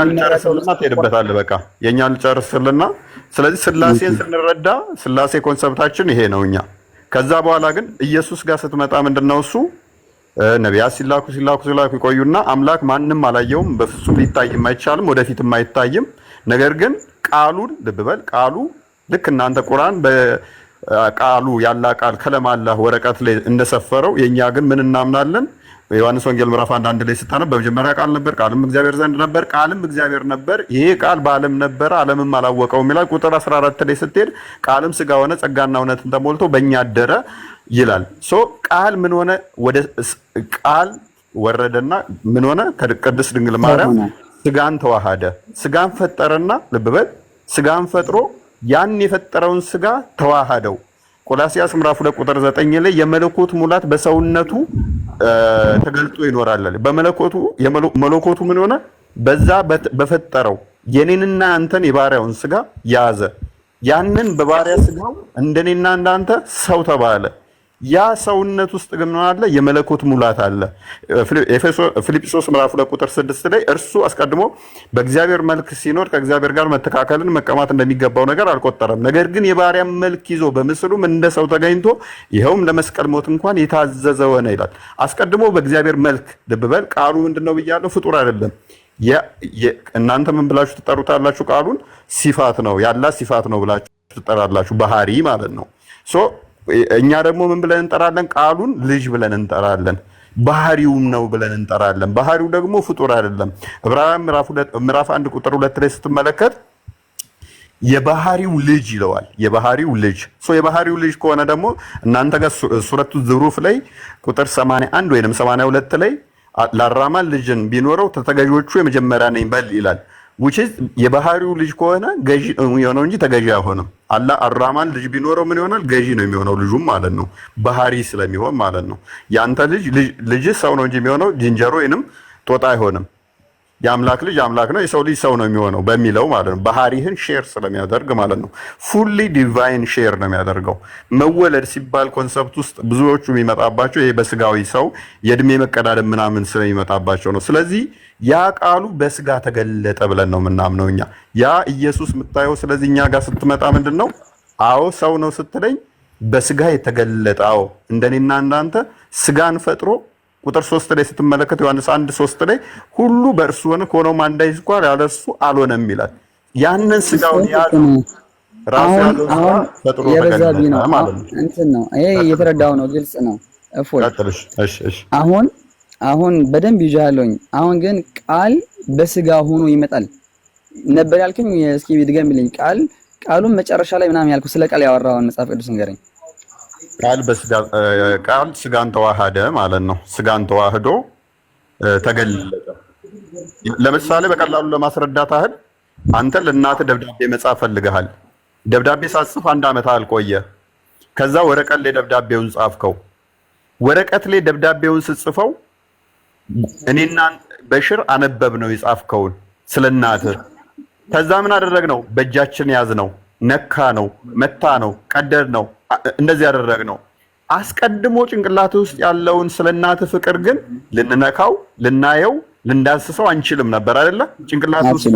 ልጨርስልና ትሄድበታለህ። በቃ የኛ ልጨርስልና ስለዚህ ስላሴን ስንረዳ ስላሴ ኮንሰፕታችን ይሄ ነው እኛ። ከዛ በኋላ ግን ኢየሱስ ጋር ስትመጣ ምንድነው እሱ ነቢያት ሲላኩ ይቆዩና አምላክ ማንም አላየውም፣ በፍጹም ሊታይም አይቻልም፣ ወደፊትም አይታይም። ነገር ግን ቃሉን ልብ በል ቃሉ ልክ እናንተ ቁርአን በቃሉ ያላ ቃል ከለም አላህ ወረቀት ላይ እንደሰፈረው የኛ ግን ምን እናምናለን? ዮሐንስ ወንጌል ምዕራፍ 1 ላይ ስታነብ በመጀመሪያ ቃል ነበር፣ ቃልም እግዚአብሔር ዘንድ ነበር፣ ቃልም እግዚአብሔር ነበር፣ ይሄ ቃል በዓለም ነበረ፣ ዓለምም አላወቀውም ይላል። ቁጥር 14 ላይ ስትሄድ ቃልም ሥጋ ሆነ ጸጋና እውነትን ተሞልቶ በእኛ አደረ ይላል። ቃል ምን ሆነ? ወደ ቃል ወረደና ምን ሆነ? ከቅድስት ድንግል ማርያም ሥጋን ተዋሃደ። ሥጋን ፈጠረና ልብ በል ሥጋን ፈጥሮ ያን የፈጠረውን ሥጋ ተዋሃደው። ቆላሲያስ ምዕራፍ 2 ቁጥር 9 ላይ የመለኮት ሙላት በሰውነቱ ተገልጦ ይኖራል። መለኮቱ ምን ሆነ? በዛ በፈጠረው የኔንና አንተን የባሪያውን ሥጋ ያዘ። ያንን በባሪያ ሥጋው እንደኔና እንዳንተ ሰው ተባለ። ያ ሰውነት ውስጥ ግን ምን አለ? የመለኮት ሙላት አለ። ፊልጵስዩስ ምዕራፍ 2 ቁጥር 6 ላይ እርሱ አስቀድሞ በእግዚአብሔር መልክ ሲኖር ከእግዚአብሔር ጋር መተካከልን መቀማት እንደሚገባው ነገር አልቆጠረም። ነገር ግን የባሪያ መልክ ይዞ በምስሉም እንደ ሰው ተገኝቶ ይኸውም ለመስቀል ሞት እንኳን የታዘዘ ሆነ ይላል። አስቀድሞ በእግዚአብሔር መልክ ልብ በል ቃሉ ምንድነው ብያለሁ? ፍጡር አይደለም። እናንተ ምን ብላችሁ ትጠሩታላችሁ? ቃሉን ሲፋት ነው ያላ ሲፋት ነው ብላችሁ ትጠራላችሁ። ባህሪ ማለት ነው። እኛ ደግሞ ምን ብለን እንጠራለን? ቃሉን ልጅ ብለን እንጠራለን። ባህሪውም ነው ብለን እንጠራለን። ባህሪው ደግሞ ፍጡር አይደለም። ዕብራውያን ምዕራፍ 1 ቁጥር 2 ላይ ስትመለከት የባህሪው ልጅ ይለዋል። የባህሪው ልጅ የባህሪው ልጅ ከሆነ ደግሞ እናንተ ጋር ሱረቱ ዙሩፍ ላይ ቁጥር 81 ወይንም 82 ላይ ለአራማን ልጅን ቢኖረው ተገዢዎቹ የመጀመሪያ ነኝ በል ይላል። የባህሪው ልጅ ከሆነ ገዢ የሆነው እንጂ ተገዢ አይሆንም። አላህ አራማን ልጅ ቢኖረው ምን ይሆናል? ገዢ ነው የሚሆነው ልጁም ማለት ነው። ባህሪ ስለሚሆን ማለት ነው። ያንተ ልጅ ሰው ነው እንጂ የሚሆነው ዝንጀሮ ወይንም ጦጣ አይሆንም። የአምላክ ልጅ አምላክ ነው፣ የሰው ልጅ ሰው ነው የሚሆነው በሚለው ማለት ነው። ባህሪህን ሼር ስለሚያደርግ ማለት ነው። ፉሊ ዲቫይን ሼር ነው የሚያደርገው። መወለድ ሲባል ኮንሰፕት ውስጥ ብዙዎቹ የሚመጣባቸው ይሄ በስጋዊ ሰው የእድሜ መቀዳደም ምናምን ስለሚመጣባቸው ነው። ስለዚህ ያ ቃሉ በስጋ ተገለጠ ብለን ነው የምናምነው እኛ። ያ ኢየሱስ የምታየው ስለዚህ እኛ ጋር ስትመጣ ምንድን ነው? አዎ ሰው ነው ስትለኝ በስጋ የተገለጠ አዎ፣ እንደኔና እንዳንተ ስጋን ፈጥሮ ቁጥር 3 ላይ ስትመለከት ዮሐንስ 1:3 ላይ ሁሉ በእርሱ ሆነ ከሆነውም አንዳች እንኳን ያለ እርሱ አልሆነም ይላል። ያንን ስጋውን ያዘው ራሱ ያለው ፈጥሮ ተገለጠ ማለት ነው። እንትን ነው ይሄ የተረዳው ነው፣ ግልጽ ነው። እፎይ እሺ አሁን በደንብ ይዣለሁኝ። አሁን ግን ቃል በስጋ ሆኖ ይመጣል ነበር ያልከኝ። እስኪ ድገምልኝ። ቃሉን መጨረሻ ላይ ምናምን ያልኩ ስለ ቃል ያወራውን መጽሐፍ ቅዱስ ንገረኝ። ቃል ስጋን ተዋሃደ ማለት ነው። ስጋን ተዋህዶ ተገለጠ። ለምሳሌ በቀላሉ ለማስረዳት ያህል አንተ ለእናትህ ደብዳቤ መጻፍ ፈልገሃል። ደብዳቤ ሳትጽፍ 1 ዓመት አልቆየ። ከዛ ወረቀት ላይ ደብዳቤውን ጻፍከው። ወረቀት ላይ ደብዳቤውን ስትጽፈው እኔና በሽር አነበብ ነው የጻፍከውን ስለ እናትህ። ከዛ ምን አደረግነው? በእጃችን ያዝ ነው፣ ነካ ነው፣ መታ ነው፣ ቀደድ ነው፣ እንደዚህ ያደረግ ነው። አስቀድሞ ጭንቅላት ውስጥ ያለውን ስለ እናትህ ፍቅር ግን ልንነካው፣ ልናየው፣ ልንዳስሰው አንችልም ነበር አይደለ? ጭንቅላት ውስጥ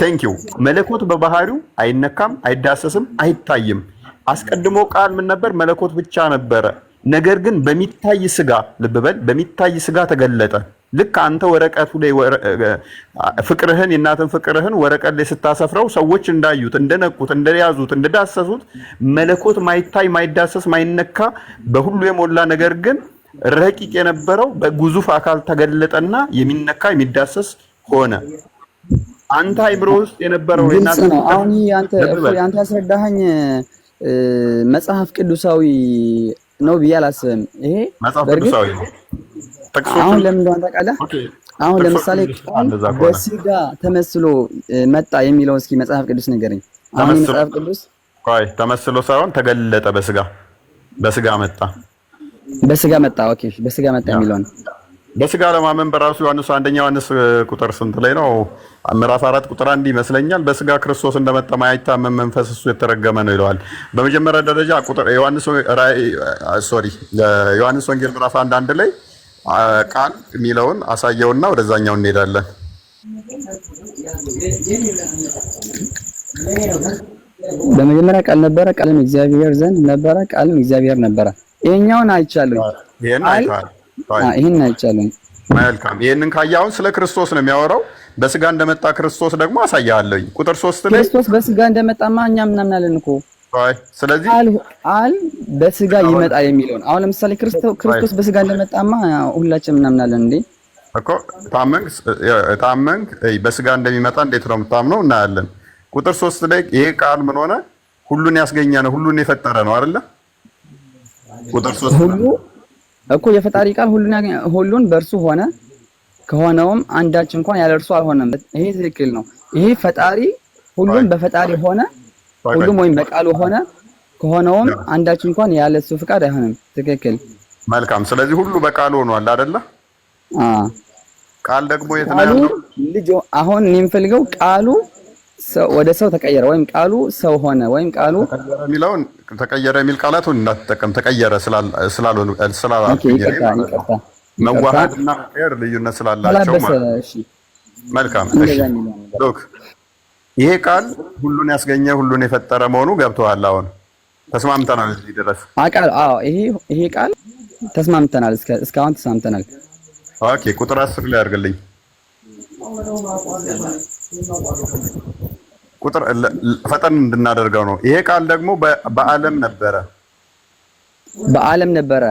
ቴንኪው። መለኮት በባህሪው አይነካም፣ አይዳሰስም፣ አይታይም። አስቀድሞ ቃል ምን ነበር? መለኮት ብቻ ነበረ። ነገር ግን በሚታይ ስጋ፣ ልብ በል፣ በሚታይ ስጋ ተገለጠ። ልክ አንተ ወረቀቱ ላይ ፍቅርህን የእናትን ፍቅርህን ወረቀት ላይ ስታሰፍረው ሰዎች እንዳዩት፣ እንደነቁት፣ እንደያዙት፣ እንደዳሰሱት መለኮት ማይታይ፣ ማይዳሰስ፣ ማይነካ በሁሉ የሞላ ነገር ግን ረቂቅ የነበረው በግዙፍ አካል ተገለጠና የሚነካ የሚዳሰስ ሆነ። አንተ አይምሮ ውስጥ የነበረው የእናትን ነው። አሁን አንተ ያስረዳኸኝ መጽሐፍ ቅዱሳዊ ነው ብዬ አላስብም። ይሄ መጽሐፍ ቅዱሳዊ ነው። አሁን ለምን እንደሆነ ታውቃለህ? አሁን ለምሳሌ በስጋ ተመስሎ መጣ የሚለውን እስኪ መጽሐፍ ቅዱስ ንገረኝ። አሁን መጽሐፍ ቅዱስ ቆይ ተመስሎ ሳይሆን ተገለጠ፣ በስጋ መጣ። በስጋ መጣ። ኦኬ፣ በስጋ መጣ የሚለውን በስጋ ለማመን በራሱ ዮሐንስ 1 ዮሐንስ ቁጥር ስንት ላይ ነው? ምዕራፍ 4 ቁጥር 1 ይመስለኛል። በስጋ ክርስቶስ እንደመጣ ማይታመን መንፈስ እሱ የተረገመ ነው ይለዋል። በመጀመሪያ ደረጃ ቁጥር ዮሐንስ ወንጌል ምዕራፍ 1 ላይ ቃል የሚለውን አሳየውና ወደዛኛው እንሄዳለን። በመጀመሪያ ቃል ነበረ፣ ቃልም እግዚአብሔር ዘንድ ነበረ፣ ቃልም እግዚአብሔር ነበረ። ይሄኛውን አይቻለሁ። ይሄን አይቻለሁ። መልካም። ይሄንን ካያውን ስለ ክርስቶስ ነው የሚያወራው። በስጋ እንደመጣ ክርስቶስ ደግሞ አሳያለሁ። ቁጥር 3 ላይ ክርስቶስ በስጋ እንደመጣማ እኛም እናምናለን እኮ። ስለዚህ ቃል በስጋ ይመጣ የሚለውን አሁን ለምሳሌ ክርስቶስ በስጋ እንደመጣማ ሁላችንም እናምናለን እንዴ እኮ። ታመንክ በስጋ እንደሚመጣ እንዴት ነው የምታምነው? እናያለን። ቁጥር 3 ላይ ይሄ ቃል ምን ሆነ? ሁሉን ያስገኘ ነው፣ ሁሉን የፈጠረ ነው አይደለ? ቁጥር 3 ሁሉ እኮ የፈጣሪ ቃል ሁሉን በእርሱ ሆነ፣ ከሆነውም አንዳች እንኳን ያለ እርሱ አልሆነም። ይሄ ትክክል ነው። ይሄ ፈጣሪ ሁሉን በፈጣሪ ሆነ፣ ሁሉም ወይም በቃሉ ሆነ፣ ከሆነውም አንዳች እንኳን ያለ እሱ ፍቃድ አይሆንም። ትክክል። መልካም። ስለዚህ ሁሉ በቃሉ ሆኗል አይደለ? ቃል ደግሞ የት ነው ያለው? ልጅ አሁን እኔ የምፈልገው ቃሉ ወደ ሰው ተቀየረ ወይም ቃሉ ሰው ሆነ ወይም ቃሉ የሚለውን ተቀየረ የሚል ቃላቱን እንዳትጠቀም። ተቀየረ መዋሃድና መቀየር ልዩነት ስላላቸው ማለት። መልካም። ሎክ ይሄ ቃል ሁሉን ያስገኘ ሁሉን የፈጠረ መሆኑ ገብተዋል። አሁን ተስማምተናል እዚህ ድረስ። ይሄ ቃል ተስማምተናል፣ እስካሁን ተስማምተናል። ኦኬ፣ ቁጥር 10 ላይ አድርግልኝ። ቁጥር ፈጠን እንድናደርገው ነው። ይሄ ቃል ደግሞ በዓለም ነበረ።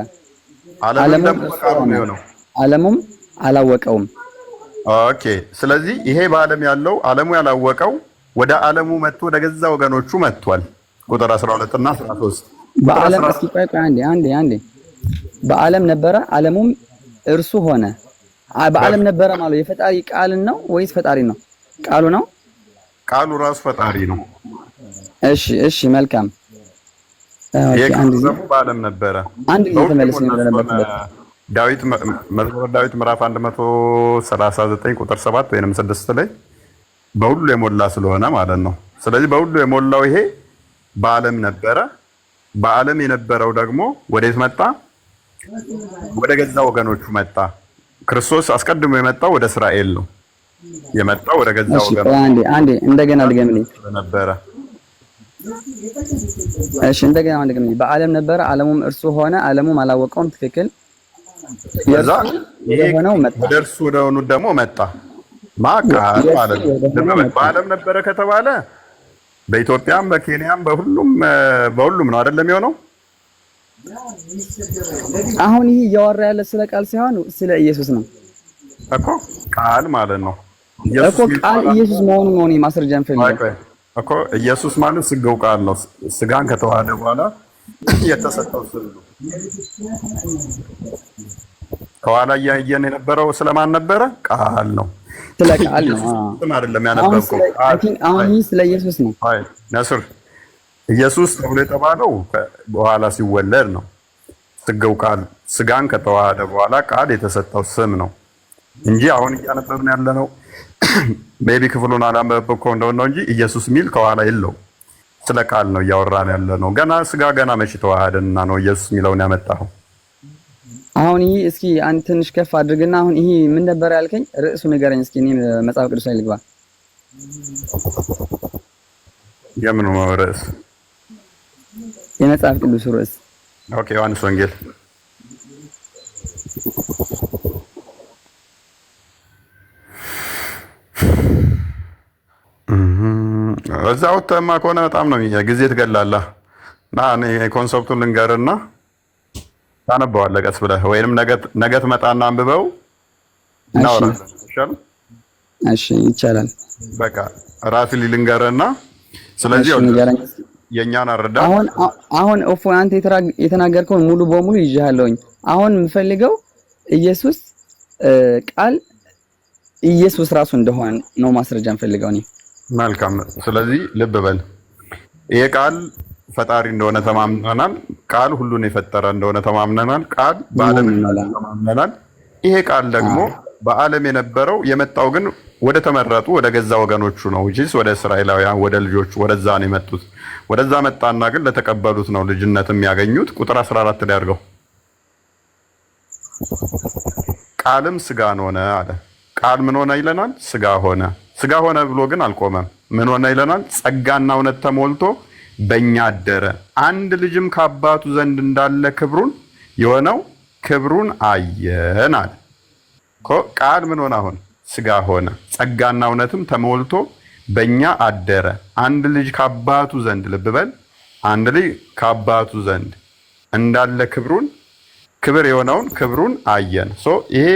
ዓለሙም አላወቀውም። ኦኬ። ስለዚህ ይሄ በዓለም ያለው ዓለሙ ያላወቀው ወደ ዓለሙ መጥቶ ወደ ገዛ ወገኖቹ መጥቷል። ቁጥር 12 እና 13 በዓለም እስኪ ቆይ አንዴ በዓለም ነበረ፣ ዓለሙም እርሱ ሆነ። በዓለም ነበረ ማለት የፈጣሪ ቃል ነው ወይስ ፈጣሪ ነው? ቃሉ ነው። ቃሉ ራሱ ፈጣሪ ነው። እሺ መልካም። አንድ ጊዜ በዓለም ነበረ። አንድ ጊዜ ተመለስን ወደነበረበት መዝሙረ ዳዊት ምዕራፍ 139 ቁጥር 7 ወይንም 6 ላይ በሁሉ የሞላ ስለሆነ ማለት ነው። ስለዚህ በሁሉ የሞላው ይሄ በዓለም ነበረ። በዓለም የነበረው ደግሞ ወዴት መጣ? ወደ ገዛ ወገኖቹ መጣ። ክርስቶስ አስቀድሞ የመጣው ወደ እስራኤል ነው የመጣው ወደ ገዛ ወገኖቹ። አንዴ እንደገና ድገምልኝ ነበረ። እሺ እንደገና ድገምልኝ። በዓለም ነበረ፣ ዓለሙም እርሱ ሆነ፣ ዓለሙም አላወቀውም። ትክክል። ከዛ ይሄ ወደ እርሱ ወደ ሆኑት ደግሞ መጣ። ማቃል ማለት ነው። በዓለም ነበረ ከተባለ በኢትዮጵያም በኬንያም በሁሉም ነው አይደለም የሚሆነው። አሁን ይሄ እያወራ ያለ ስለ ቃል ሳይሆን ስለ ኢየሱስ ነው እኮ። ቃል ማለት ነው እኮ ቃል ኢየሱስ መሆኑን ነው ማስረጃ እንፈልጋለን እኮ። ኢየሱስ ማለት ስጋው ቃል ነው። ስጋን ከተዋሃደ በኋላ የተሰጠው ስም ነው። ከኋላ እያየን የነበረው ስለማን ነበረ? ቃል ነው። ስለ ቃል ነው። ስም አይደለም ያነበብከው። አሁን ይህ ስለ ኢየሱስ ነው። አይ ነስር ኢየሱስ ተብሎ የተባለው በኋላ ሲወለድ ነው። ስጋው ቃል ስጋን ከተዋሃደ በኋላ ቃል የተሰጠው ስም ነው እንጂ አሁን እያነበብን ያለነው ሜቢ ክፍሉን አላነበብከው እንደሆነ ነው እንጂ ኢየሱስ ሚል ከኋላ የለው። ስለ ቃል ነው እያወራን ያለነው። ገና ስጋ ገና መች ተዋሃደና ነው ኢየሱስ ሚለውን ያመጣው። አሁን ይሄ እስኪ አንተ ትንሽ ከፍ አድርግና አሁን ይሄ ምን ነበር ያልከኝ? ርዕሱ ንገረኝ እስኪ። እኔ መጽሐፍ ቅዱስ ላይ ልግባ። የምኑ ርዕስ? የመጽሐፍ ቅዱስ ርዕስ ኦኬ፣ ዮሐንስ ወንጌል እዛው ተማ ከሆነ በጣም ነው ጊዜ ትገላለህ። እና እኔ ኮንሰፕቱን ልንገርና ታነበዋለህ ቀስ ብለህ ወይንም ነገ ትመጣና አንብበው እናወራለን። ይሻላል? እሺ ይቻላል። በቃ ራፊሊ ልንገርና ስለዚህ የኛን አረዳ አሁን ኦፎ አንተ የተናገርከውን ሙሉ በሙሉ ይዤሃለሁኝ። አሁን የምፈልገው ኢየሱስ ቃል ኢየሱስ ራሱ እንደሆነ ነው ማስረጃ የምፈልገው እኔ። መልካም። ስለዚህ ልብ በል፣ ይሄ ቃል ፈጣሪ እንደሆነ ተማምነናል። ቃል ሁሉን የፈጠረ እንደሆነ ተማምነናል። ቃል በዓለም ተማምነናል። ይሄ ቃል ደግሞ በዓለም የነበረው የመጣው ግን ወደ ተመረጡ ወደ ገዛ ወገኖቹ ነው እንጂ ወደ እስራኤላውያን ወደ ልጆቹ ወደዛ ነው የመጡት። ወደዛ መጣና ግን ለተቀበሉት ነው ልጅነት የሚያገኙት። ቁጥር 14 ላይ አድርገው ቃልም ስጋን ሆነ አለ። ቃል ምን ሆነ ይለናል? ስጋ ሆነ። ስጋ ሆነ ብሎ ግን አልቆመም። ምን ሆነ ይለናል? ጸጋና እውነት ተሞልቶ በእኛ አደረ። አንድ ልጅም ከአባቱ ዘንድ እንዳለ ክብሩን የሆነው ክብሩን አየን አለ። ቃል ምን ሆነ? አሁን ስጋ ሆነ። ጸጋና እውነትም ተሞልቶ በእኛ አደረ። አንድ ልጅ ከአባቱ ዘንድ ልብ በል፣ አንድ ልጅ ከአባቱ ዘንድ እንዳለ ክብሩን ክብር የሆነውን ክብሩን አየን። ይሄ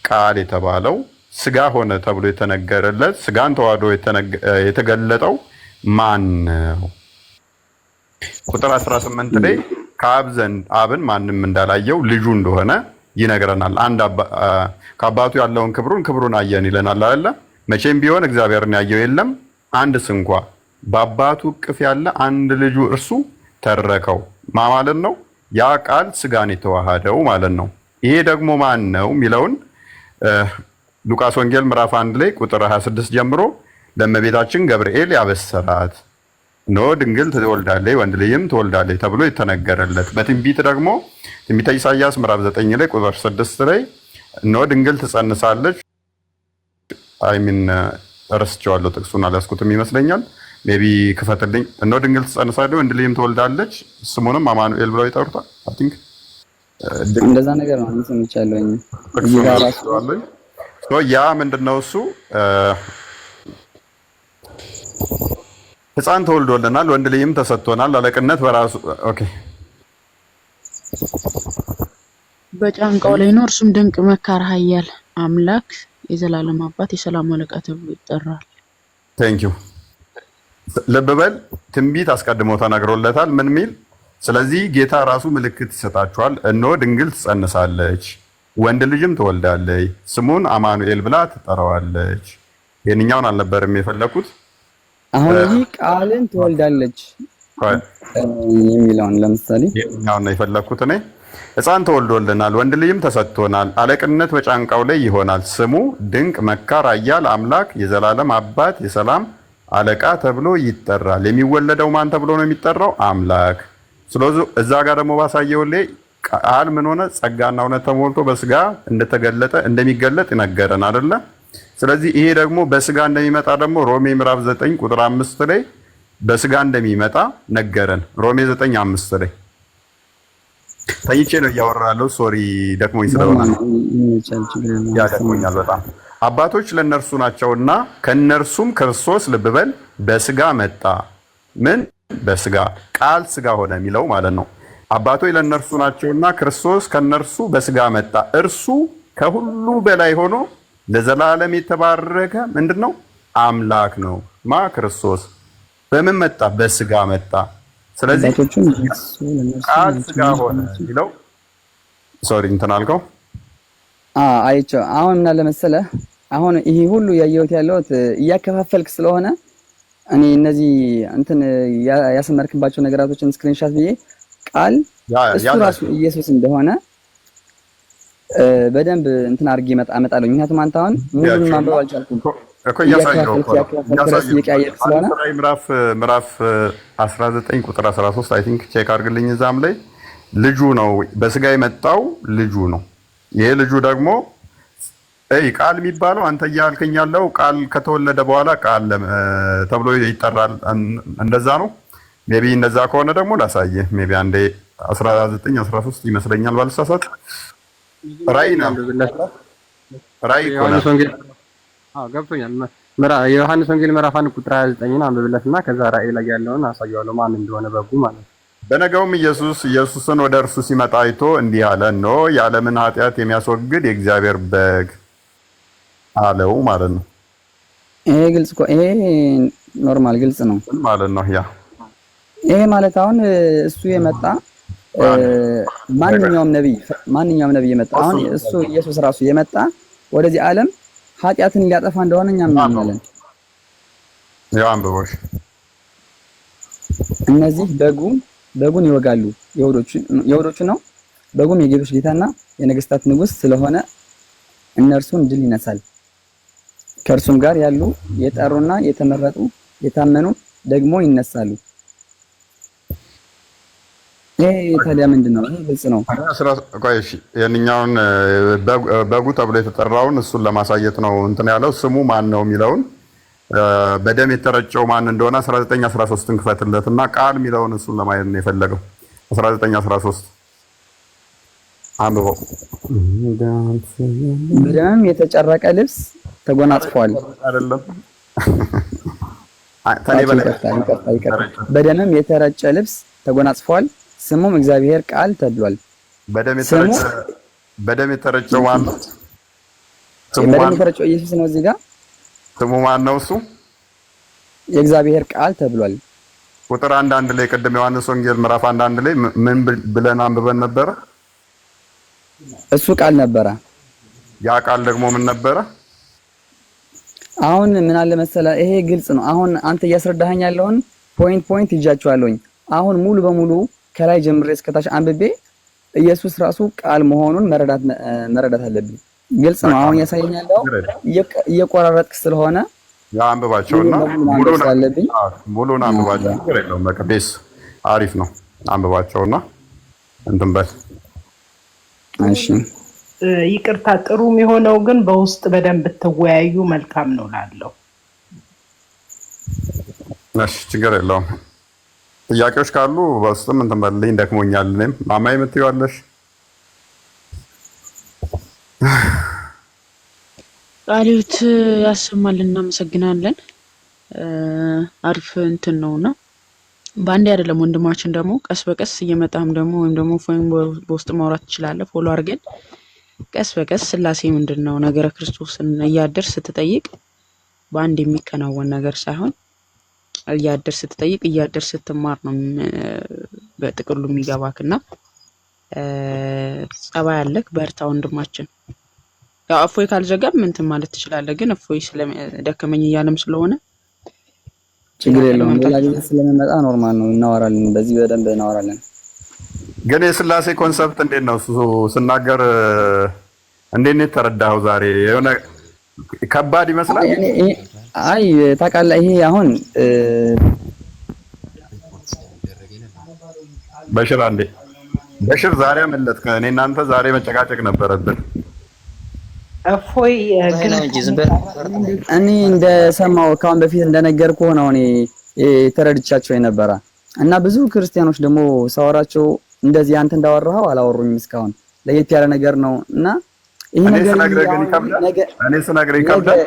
ቃል የተባለው ስጋ ሆነ ተብሎ የተነገረለት ስጋን ተዋህዶ የተገለጠው ማን ነው? ቁጥር 18 ላይ ከአብ ዘንድ አብን ማንም እንዳላየው ልጁ እንደሆነ ይነግረናል። አንድ ከአባቱ ያለውን ክብሩን አየን ይለናል አይደለ? መቼም ቢሆን እግዚአብሔርን ያየው የለም አንድ ስንኳ፣ በአባቱ እቅፍ ያለ አንድ ልጁ እርሱ ተረከው ማለት ነው። ያ ቃል ስጋን የተዋሃደው ማለት ነው። ይሄ ደግሞ ማን ነው የሚለውን ሉቃስ ወንጌል ምዕራፍ 1 ላይ ቁጥር 26 ጀምሮ ለእመቤታችን ገብርኤል ያበሰራት ኖ ድንግል ትወልዳለች ወንድ ልጅም ትወልዳለች ተብሎ የተነገረለት፣ በትንቢት ደግሞ ትንቢተ ኢሳይያስ ምዕራፍ 9 ላይ ቁጥር 6 ላይ ኖ ድንግል ትጸንሳለች። ረስቼዋለሁ ጥቅሱን አልያዝኩትም ይመስለኛል። ሜቢ ክፈትልኝ። ኖ ድንግል ትጸንሳለች ወንድ ልጅም ትወልዳለች ስሙንም አማኑኤል ብለው ይጠሩታል። አይ ቲንክ እንደዛ ነገር ነው ሰምቻለሁ። ያ ምንድነው እሱ? ሕፃን ተወልዶልናል ወንድ ልጅም ተሰጥቶናል፣ አለቅነት በራሱ ኦኬ በጫንቃው ላይ ነው። እርሱም ድንቅ መካር፣ ኃያል አምላክ፣ የዘላለም አባት፣ የሰላም አለቃ ተብሎ ይጠራል። ቴንክ ዩ። ልብ በል፣ ትንቢት አስቀድሞ ተናግሮለታል። ምን ሚል? ስለዚህ ጌታ ራሱ ምልክት ይሰጣችኋል፣ እነሆ ድንግል ትጸንሳለች ወንድ ልጅም ትወልዳለች፣ ስሙን አማኑኤል ብላ ትጠራዋለች። የኛውን አልነበረም የፈለኩት። አሁን ይህ ቃልን ትወልዳለች የሚለውን ለምሳሌ የኛውን ነው የፈለኩት እኔ። ሕፃን ተወልዶልናል ወንድ ልጅም ተሰጥቶናል፣ አለቅነት በጫንቃው ላይ ይሆናል፣ ስሙ ድንቅ መካር፣ ኃያል አምላክ፣ የዘላለም አባት፣ የሰላም አለቃ ተብሎ ይጠራል። የሚወለደው ማን ተብሎ ነው የሚጠራው? አምላክ። ስለዚህ እዛ ጋር ደግሞ ባሳየው ላይ ቃል ምን ሆነ? ጸጋና እውነት ተሞልቶ በስጋ እንደሚገለጥ ይነገረን አይደለ? ስለዚህ ይሄ ደግሞ በስጋ እንደሚመጣ ደግሞ ሮሜ ምዕራፍ 9 ቁጥር 5 ላይ በስጋ እንደሚመጣ ነገረን። ሮሜ 9:5 ላይ ተይቼ ነው እያወራለሁ። ሶሪ ደክሞኝ ስለሆነ ደክሞኛል በጣም። አባቶች ለእነርሱ ናቸውና ከእነርሱም ክርስቶስ ልብ በል በስጋ መጣ። ምን? በስጋ ቃል ስጋ ሆነ የሚለው ማለት ነው። አባቶች ለእነርሱ ናቸውና ክርስቶስ ከእነርሱ በስጋ መጣ። እርሱ ከሁሉ በላይ ሆኖ ለዘላለም የተባረከ ምንድነው? አምላክ ነው። ክርስቶስ በምን መጣ? በስጋ መጣ። ስለዚህ አባቶቹም እሱ ለነሱ ቃል ሥጋ ሆነ የሚለው ሶሪ እንትን አልከው አይቼው አሁን እና ለመሰለህ አሁን ይሄ ሁሉ ያየሁት ያለሁት እያከፋፈልክ ስለሆነ እኔ እነዚህ እንትን ያሰመርክባቸው ነገራቶችን ስክሪንሻት ብዬ ቃል እሱ ራሱ ኢየሱስ እንደሆነ በደንብ እንትን አድርጌ አመጣለሁ። ምክንያቱም አንተ አሁን ሙሉን ማንበብ አልቻልኩም እኮ እያሳየሁ ስለሆነ ምዕራፍ 19 ቁጥር 13 አይ ቲንክ ቼክ አድርግልኝ። እዛም ላይ ልጁ ነው በስጋ የመጣው ልጁ ነው። ይሄ ልጁ ደግሞ ቃል የሚባለው አንተ እያልከኝ ያለው ቃል ከተወለደ በኋላ ቃል ተብሎ ይጠራል። እንደዛ ነው። ሜቢ እንደዛ ከሆነ ደግሞ ላሳየህ። ሜቢ አንዴ 19 13 ይመስለኛል ባልሳሳት። ራእይ ነው ራእይ ዮሐንስ ወንጌል ገብቶኛል። የዮሐንስ ወንጌል ምዕራፍ 1 ቁጥር 29 አንብብለትና ከዛ ራእይ ላይ ያለውን አሳየዋለሁ ማን እንደሆነ በጉ ማለት ነው። በነገውም ኢየሱስን ወደ እርሱ ሲመጣ አይቶ እንዲህ አለ፣ እነሆ የዓለምን ኃጢአት የሚያስወግድ የእግዚአብሔር በግ አለው ማለት ነው። ይሄ ግልጽ እኮ ይሄ ኖርማል ግልጽ ነው ማለት ነው። ያ ይሄ ማለት አሁን እሱ የመጣ ማንኛውም ነብይ የመጣ አሁን እሱ ኢየሱስ ራሱ የመጣ ወደዚህ ዓለም ኃጢአትን ሊያጠፋ እንደሆነ እኛም እናምናለን። ያው አንብቦሽ እነዚህ በጉን ይወጋሉ። የሁዶቹ ነው። በጉም የጌቶች ጌታና የነገስታት ንጉስ ስለሆነ እነርሱን ድል ይነሳል። ከእርሱም ጋር ያሉ የጠሩና የተመረጡ የታመኑ ደግሞ ይነሳሉ። ይሄ ታዲያ ምንድነው? ይሄ ግልጽ ነው። ቆይሽ የኛውን በጉ ተብሎ የተጠራውን እሱን ለማሳየት ነው እንትን ያለው። ስሙ ማን ነው የሚለውን በደም የተረጨው ማን እንደሆነ 19:13ን ክፈትለትና ቃል የሚለውን እሱን ለማየት ነው የፈለገው። 19:13 አንብቦ በደምም የተጨረቀ ልብስ ተጎናጽፏል። አይደለም ታኔ በላይ በደምም የተረጨ ልብስ ተጎናጽፏል። ስሙም እግዚአብሔር ቃል ተብሏል። በደም የተረጨው ማን ነው? በደም የተረጨው ኢየሱስ ነው። እዚህ ጋር ስሙ ማን ነው? እሱ የእግዚአብሔር ቃል ተብሏል። ቁጥር 1 ላይ ቅድም ዮሐንስ ወንጌል ምዕራፍ 1 ላይ ምን ብለን አንብበን ነበረ? እሱ ቃል ነበረ። ያ ቃል ደግሞ ምን ነበረ? አሁን ምን አለ መሰለህ፣ ይሄ ግልጽ ነው። አሁን አንተ እያስረዳኸኝ ያለውን ፖይንት ይጃቸዋለሁኝ። አሁን ሙሉ በሙሉ ከላይ ጀምሬ እስከታች አንብቤ ኢየሱስ ራሱ ቃል መሆኑን መረዳት አለብኝ። ግልጽ ነው። አሁን ያሳየኝ ያለው እየቆራረጥክ ስለሆነ ያ አንብባቸውና ሙሉን አንብባቸው። ችግር የለውም። በቃ ቤስ አሪፍ ነው። አንብባቸውና እንትን በል። እሺ ይቅርታ። ጥሩ የሚሆነው ግን በውስጥ በደንብ ብትወያዩ መልካም ነው ላለው። እሺ ችግር የለውም። ጥያቄዎች ካሉ በውስጥም እንትን በልልኝ። ደክሞኛል። እኔም ማማዬ የምትይዋለሽ ቃልዮት ያሰማልን። እናመሰግናለን። አሪፍ እንትን ነውና በአንዴ አይደለም ወንድማችን፣ ደግሞ ቀስ በቀስ እየመጣም ደግሞ ወይም ደግሞ ፎይም በውስጥ ማውራት ትችላለህ። ፎሎ አድርገን ቀስ በቀስ ስላሴ ምንድነው ነገረ ክርስቶስን እያደር ስትጠይቅ በአንድ የሚከናወን ነገር ሳይሆን እያደር ስትጠይቅ እያደር ስትማር ነው በጥቅሉ የሚገባክና ጸባይ ያለክ በርታ ወንድማችን። ያው እፎይ ካልዘጋም እንትን ማለት ትችላለህ፣ ግን እፎይ ስለደከመኝ እያለም ስለሆነ ችግር የለውም። ሌላ ጊዜ ስለመጣ ኖርማል ነው፣ እናወራለን። በዚህ በደንብ እናወራለን። ግን የስላሴ ኮንሰፕት እንዴት ነው እሱ ስናገር እንዴት ነው የተረዳኸው? ዛሬ የሆነ ከባድ ይመስላል። አይ ታውቃለህ፣ ይሄ አሁን በሽር አንዴ በሽር ዛሬ አመለጥክ። እኔ እናንተ ዛሬ መጨቃጨቅ ነበረብን። እፎይ ግን እኔ እንደሰማው ካሁን በፊት እንደነገርኩህ ነው እኔ ተረድቻቸው የነበረ እና ብዙ ክርስቲያኖች ደግሞ ሳወራቸው እንደዚህ አንተ እንዳወራኸው አላወሩኝም እስካሁን። ለየት ያለ ነገር ነው እና ይሄ ነገር እኔ ስነግርህ ይከብዳል።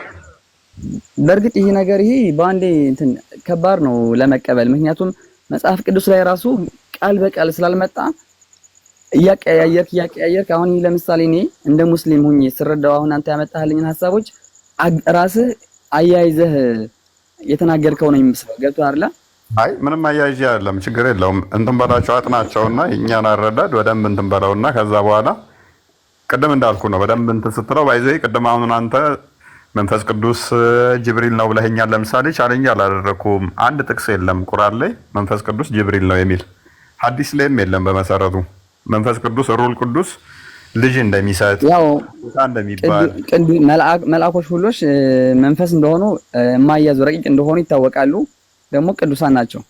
በእርግጥ ይሄ ነገር ይሄ በአንዴ እንትን ከባድ ነው ለመቀበል። ምክንያቱም መጽሐፍ ቅዱስ ላይ ራሱ ቃል በቃል ስላልመጣ እያቀያየርክ አሁን ለምሳሌ እኔ እንደ ሙስሊም ሆኜ ስረዳው አሁን አንተ ያመጣህልኝን ሐሳቦች ራስህ አያይዘህ የተናገርከው ነው የሚመስለው። ገብቶሃል አይደል? አይ ምንም አያይዤ አይደለም፣ ችግር የለውም። እንትን በላቸው አጥናቸውና የእኛን አረዳድ በደንብ እንትን በለውና ከዛ በኋላ ቅድም እንዳልኩ ነው በደንብ እንትን ስትለው ባይዘይ ቅድም አሁን አንተ መንፈስ ቅዱስ ጅብሪል ነው ብለኸኛል። ለምሳሌ ቻሌንጅ አላደረኩም። አንድ ጥቅስ የለም ቁርአን ላይ መንፈስ ቅዱስ ጅብሪል ነው የሚል ሐዲስ ላይም የለም። በመሰረቱ መንፈስ ቅዱስ ሩል ቅዱስ ልጅ እንደሚሰጥ ያው እንደሚባል መልአኮች ሁሎች መንፈስ እንደሆኑ የማያዙ ረቂቅ እንደሆኑ ይታወቃሉ። ደግሞ ቅዱሳን ናቸው።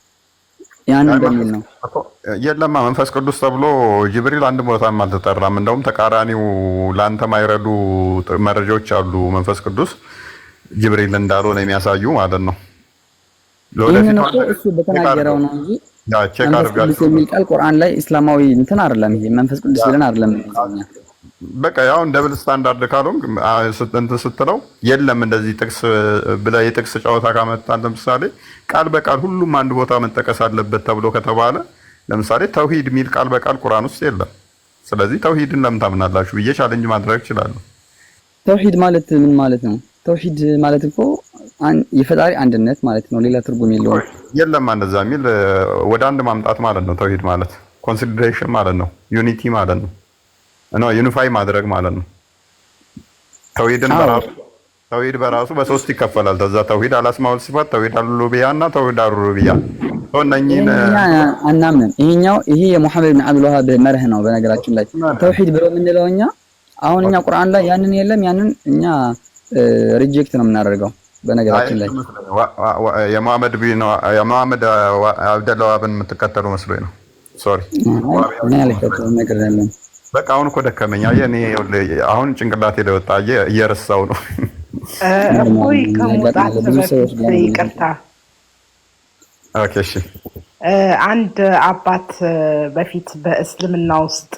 ያንን በሚል ነው የለማ መንፈስ ቅዱስ ተብሎ ጅብሪል አንድ ቦታም አልተጠራም። እንደውም ተቃራኒው ለአንተ ማይረዱ መረጃዎች አሉ። መንፈስ ቅዱስ ጅብሪል እንዳልሆነ የሚያሳዩ ማለት ነው። ለወደፊት እሱ በተናገረው ነው እንጂ መንፈስ ቅዱስ የሚል ቃል ቁርአን ላይ እስላማዊ እንትን አይደለም። ይሄ መንፈስ ቅዱስ ብለን አይደለም። በቃ ያው ደብል ስታንዳርድ ካልሆን እንትን ስትለው የለም እንደዚህ ጥቅስ ብለህ የጥቅስ ጨዋታ ካመጣን ለምሳሌ ቃል በቃል ሁሉም አንድ ቦታ መጠቀስ አለበት ተብሎ ከተባለ ለምሳሌ ተውሂድ የሚል ቃል በቃል ቁርአን ውስጥ የለም። ስለዚህ ተውሂድን ለምን ታምናላችሁ ብዬ ቻሌንጅ ማድረግ እችላለሁ። ተውሂድ ማለት ምን ማለት ነው? ተውሂድ ማለት እኮ የፈጣሪ አንድነት ማለት ነው። ሌላ ትርጉም የለውም። የለም እንደዛ የሚል ወደ አንድ ማምጣት ማለት ነው። ተውሂድ ማለት ኮንሲደሬሽን ማለት ነው። ዩኒቲ ማለት ነው። ዩኒፋይ ማድረግ ማለት ነው። ተውሂድ በራሱ በሶስት ይከፈላል። ተዛ ተውሂድ አልአስማኡል ሲፋት፣ ተውሂድ አልኡሉሂያ እና ተውሂድ አልሩቡቢያ እነኚህን አናምንም። ይሄ የሙሐመድ ብን አብዱል ወሃብ መርህ ነው። በነገራችን ላይ ተውሂድ ብሎ የምንለው እኛ አሁን እኛ ቁርአን ላይ ያንን የለም ያንን እኛ ሪጀክት ነው የምናደርገው። በነገራችን ላይ የሙሐመድ አብዱል ወሃብን የምትከተሉ መስሎኝ ነው። ሶሪ ነገር ያለን በቃ አሁን እኮ ደከመኝ። እኔ አሁን ጭንቅላቴ ላይ ወጣ እየረሳው ነው። እፎይ ከመውጣት በፊት ይቅርታ። ኦኬ እሺ። አንድ አባት በፊት በእስልምና ውስጥ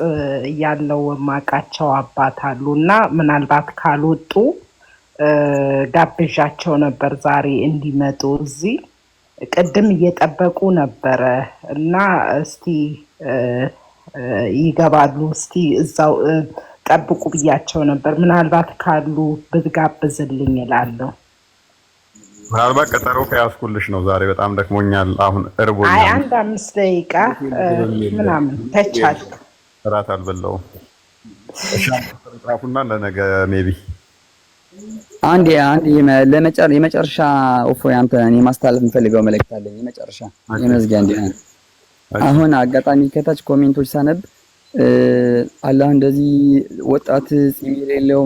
ያለው ማቃቸው አባት አሉና ምናልባት ካልወጡ ጋብዣቸው ነበር ዛሬ እንዲመጡ እዚህ ቅድም እየጠበቁ ነበረ እና እስቲ ይገባሉ እስቲ እዛው ጠብቁ ብያቸው ነበር። ምናልባት ካሉ ብትጋብዝልኝ እላለሁ። ምናልባት ቀጠሮ ከያዝኩልሽ ነው። ዛሬ በጣም ደክሞኛል። አሁን እርቦኛል። አይ አንድ 5 ደቂቃ ምናምን ተቻልክ። እራት አልበላሁም። እሺ ጻፉና ለነገ ሜቢ አንድ የመጨረሻ እፎይ አንተ እኔ ማስተላለፍ የምፈልገው መልእክት አለኝ። የመጨረሻ የመዝጊያ እንዲሆን አሁን አጋጣሚ ከታች ኮሜንቶች ሳነብ አላህ እንደዚህ ወጣት ፂም የሌለው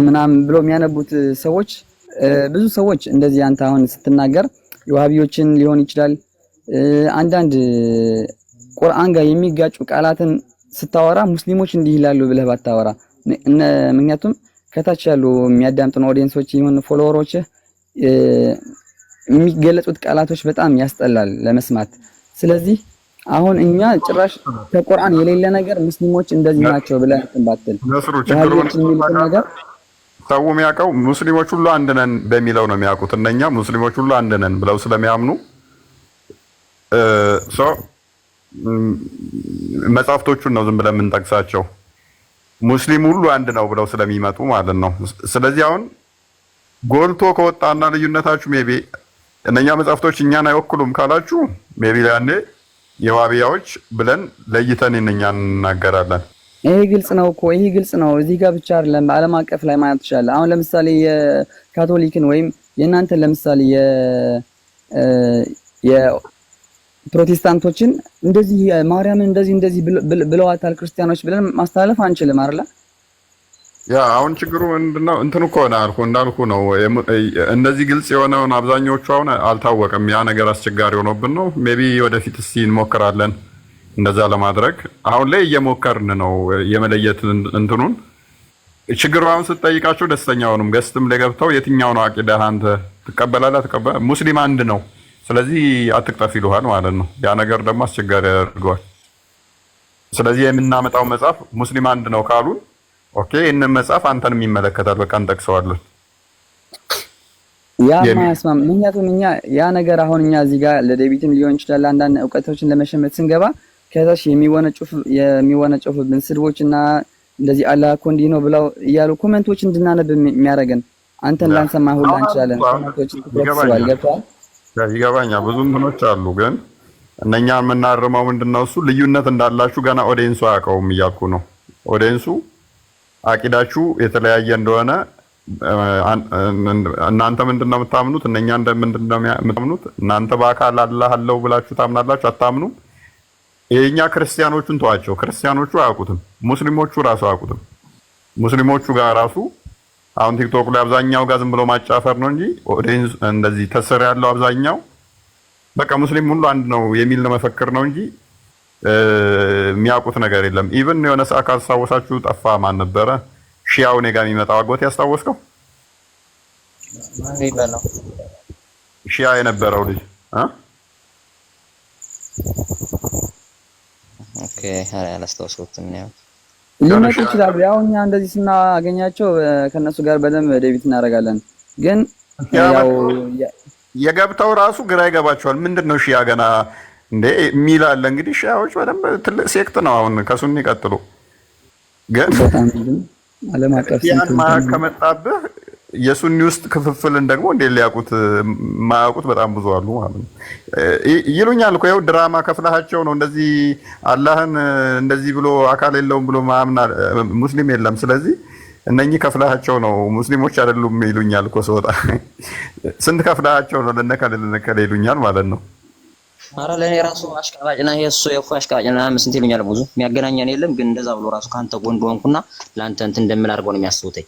ምናምን ብሎ የሚያነቡት ሰዎች ብዙ ሰዎች እንደዚህ አንተ አሁን ስትናገር የዋሃቢዮችን ሊሆን ይችላል አንዳንድ ቁርአን ጋር የሚጋጩ ቃላትን ስታወራ ሙስሊሞች እንዲህ ይላሉ ብለህ ባታወራ። ምክንያቱም ከታች ያሉ የሚያዳምጡን ኦዲየንሶች ይሁን ፎሎወሮች የሚገለጹት ቃላቶች በጣም ያስጠላል ለመስማት። ስለዚህ አሁን እኛ ጭራሽ ከቁርአን የሌለ ነገር ሙስሊሞች እንደዚህ ናቸው ብለን እንባትል ነስሩ ችግሩን ነገር ሰው የሚያውቀው ሙስሊሞች ሁሉ አንድ ነን በሚለው ነው የሚያውቁት። እነኛ ሙስሊሞች ሁሉ አንድ ነን ብለው ስለሚያምኑ መጽሐፍቶቹን ነው ዝም ብለን የምንጠቅሳቸው ሙስሊም ሁሉ አንድ ነው ብለው ስለሚመጡ ማለት ነው። ስለዚህ አሁን ጎልቶ ከወጣና ልዩነታችሁ ሜቢ እነኛ መጽሐፍቶች እኛን አይወክሉም ካላችሁ ሜቢ ያኔ የዋቢያዎች ብለን ለይተን እነኛን እናገራለን። ይሄ ግልጽ ነው እኮ ይሄ ግልጽ ነው። እዚህ ጋር ብቻ አይደለም በዓለም አቀፍ ላይ ማለት ይችላል። አሁን ለምሳሌ የካቶሊክን ወይም የእናንተን ለምሳሌ የፕሮቴስታንቶችን እንደዚህ ማርያምን እንደዚህ ብለዋታል ክርስቲያኖች ብለን ማስተላለፍ አንችልም አይደል? ያ አሁን ችግሩ ምንድነው? እንትን እኮ እንዳልኩ ነው። እንደዚህ ግልጽ የሆነውን አብዛኞቹ አሁን አልታወቀም። ያ ነገር አስቸጋሪ ሆኖብን ነው። ሜቢ ወደፊት እስቲ እንሞክራለን እንደዛ ለማድረግ። አሁን ላይ እየሞከርን ነው የመለየት እንትኑን። ችግሩ አሁን ስትጠይቃቸው ደስተኛ ሆኑም ገስትም ላይ ገብተው የትኛው ነው አቂዳህ አንተ ትቀበላለህ? ሙስሊም አንድ ነው ስለዚህ አትቅጠፍ ይሉሃል ማለት ነው። ያ ነገር ደግሞ አስቸጋሪ ያደርገዋል። ስለዚህ የምናመጣው መጽሐፍ ሙስሊም አንድ ነው ካሉን ኦኬ እነ መጽሐፍ አንተንም ይመለከታል በቃ እንጠቅሰዋለን። ያ ማስማም ምክንያቱም እኛ ያ ነገር አሁን እኛ እዚህ ጋር ለዴቪትም ሊሆን ይችላል አንዳንድ እውቀቶችን ለመሸመት ስንገባ ከታች የሚወነጨፉብን ስድቦችና እንደዚህ አላህ እኮ እንዲህ ነው ብለው እያሉ ኮሜንቶችን እንድናነብ የሚያደርገን አንተን ላንሰማ ሁላ እንችላለን። ኮሜንቶችን ትከፍቷል ገብቷል። ይገባኛል። ብዙ እንትኖች አሉ፣ ግን እነኛ የምናርመው ምንድነው እሱ ልዩነት እንዳላችሁ ገና ኦዲየንሱ አያውቀውም እያልኩ ነው። ኦዲየንሱ አቂዳችሁ የተለያየ እንደሆነ እናንተ ምንድነው የምታምኑት? እነኛ ምንድነው የምታምኑት? እናንተ በአካል አላህ አለው ብላችሁ ታምናላችሁ? አታምኑም? የኛ ክርስቲያኖቹን ተዋቸው። ክርስቲያኖቹ አያውቁትም፣ ሙስሊሞቹ ራሱ አያውቁትም። ሙስሊሞቹ ጋር ራሱ አሁን ቲክቶክ ላይ አብዛኛው ጋር ዝም ብሎ ማጫፈር ነው እንጂ ኦዲየንስ እንደዚህ ተሰር ያለው አብዛኛው በቃ ሙስሊም ሁሉ አንድ ነው የሚል መፈክር ነው እንጂ የሚያውቁት ነገር የለም። ኢቭን የሆነ ሰዓት ካስታወሳችሁ ጠፋ ማን ነበረ ሺያው እኔ ጋር የሚመጣው አጎት ያስታወስከው ሺያ የነበረው ልጅ ኦኬ አላስታወስኩትም ነው። ሊመጡ ይችላሉ። ያው እኛ እንደዚህ ስናገኛቸው ከነሱ ጋር በደንብ ዴቪት እናደርጋለን። ግን ያው የገብተው ራሱ ግራ ይገባቸዋል። ምንድነው ሺያ ገና እንዴ የሚል አለ። እንግዲህ ሺያዎች በደንብ ትልቅ ሴክት ነው። አሁን ከሱኒ ቀጥሎ ግን በጣም ዓለም አቀፍ ያን ከመጣብህ የሱኒ ውስጥ ክፍፍልን ደግሞ እንዴ ሊያውቁት ማያውቁት በጣም ብዙ አሉ ማለት ነው። ይሉኛል እኮ ይኸው ድራማ ከፍላቸው ነው እንደዚህ አላህን እንደዚህ ብሎ አካል የለውም ብሎ ማምና ሙስሊም የለም። ስለዚህ እነኚህ ከፍላቸው ነው ሙስሊሞች አይደሉም ይሉኛል እኮ ሰውጣ ስንት ከፍላቸው ነው ለነከለ ይሉኛል ማለት ነው። አረ ለኔ ራሱ አሽቃባጭና የሱ የፉ አሽቃባጭና ስንት ይሉኛል። ብዙ የሚያገናኘን የለም ግን እንደዛ ብሎ ራሱ ካንተ ጎን ሆንኩና ላንተ እንትን እንደምን አድርገው ነው የሚያስቡተኝ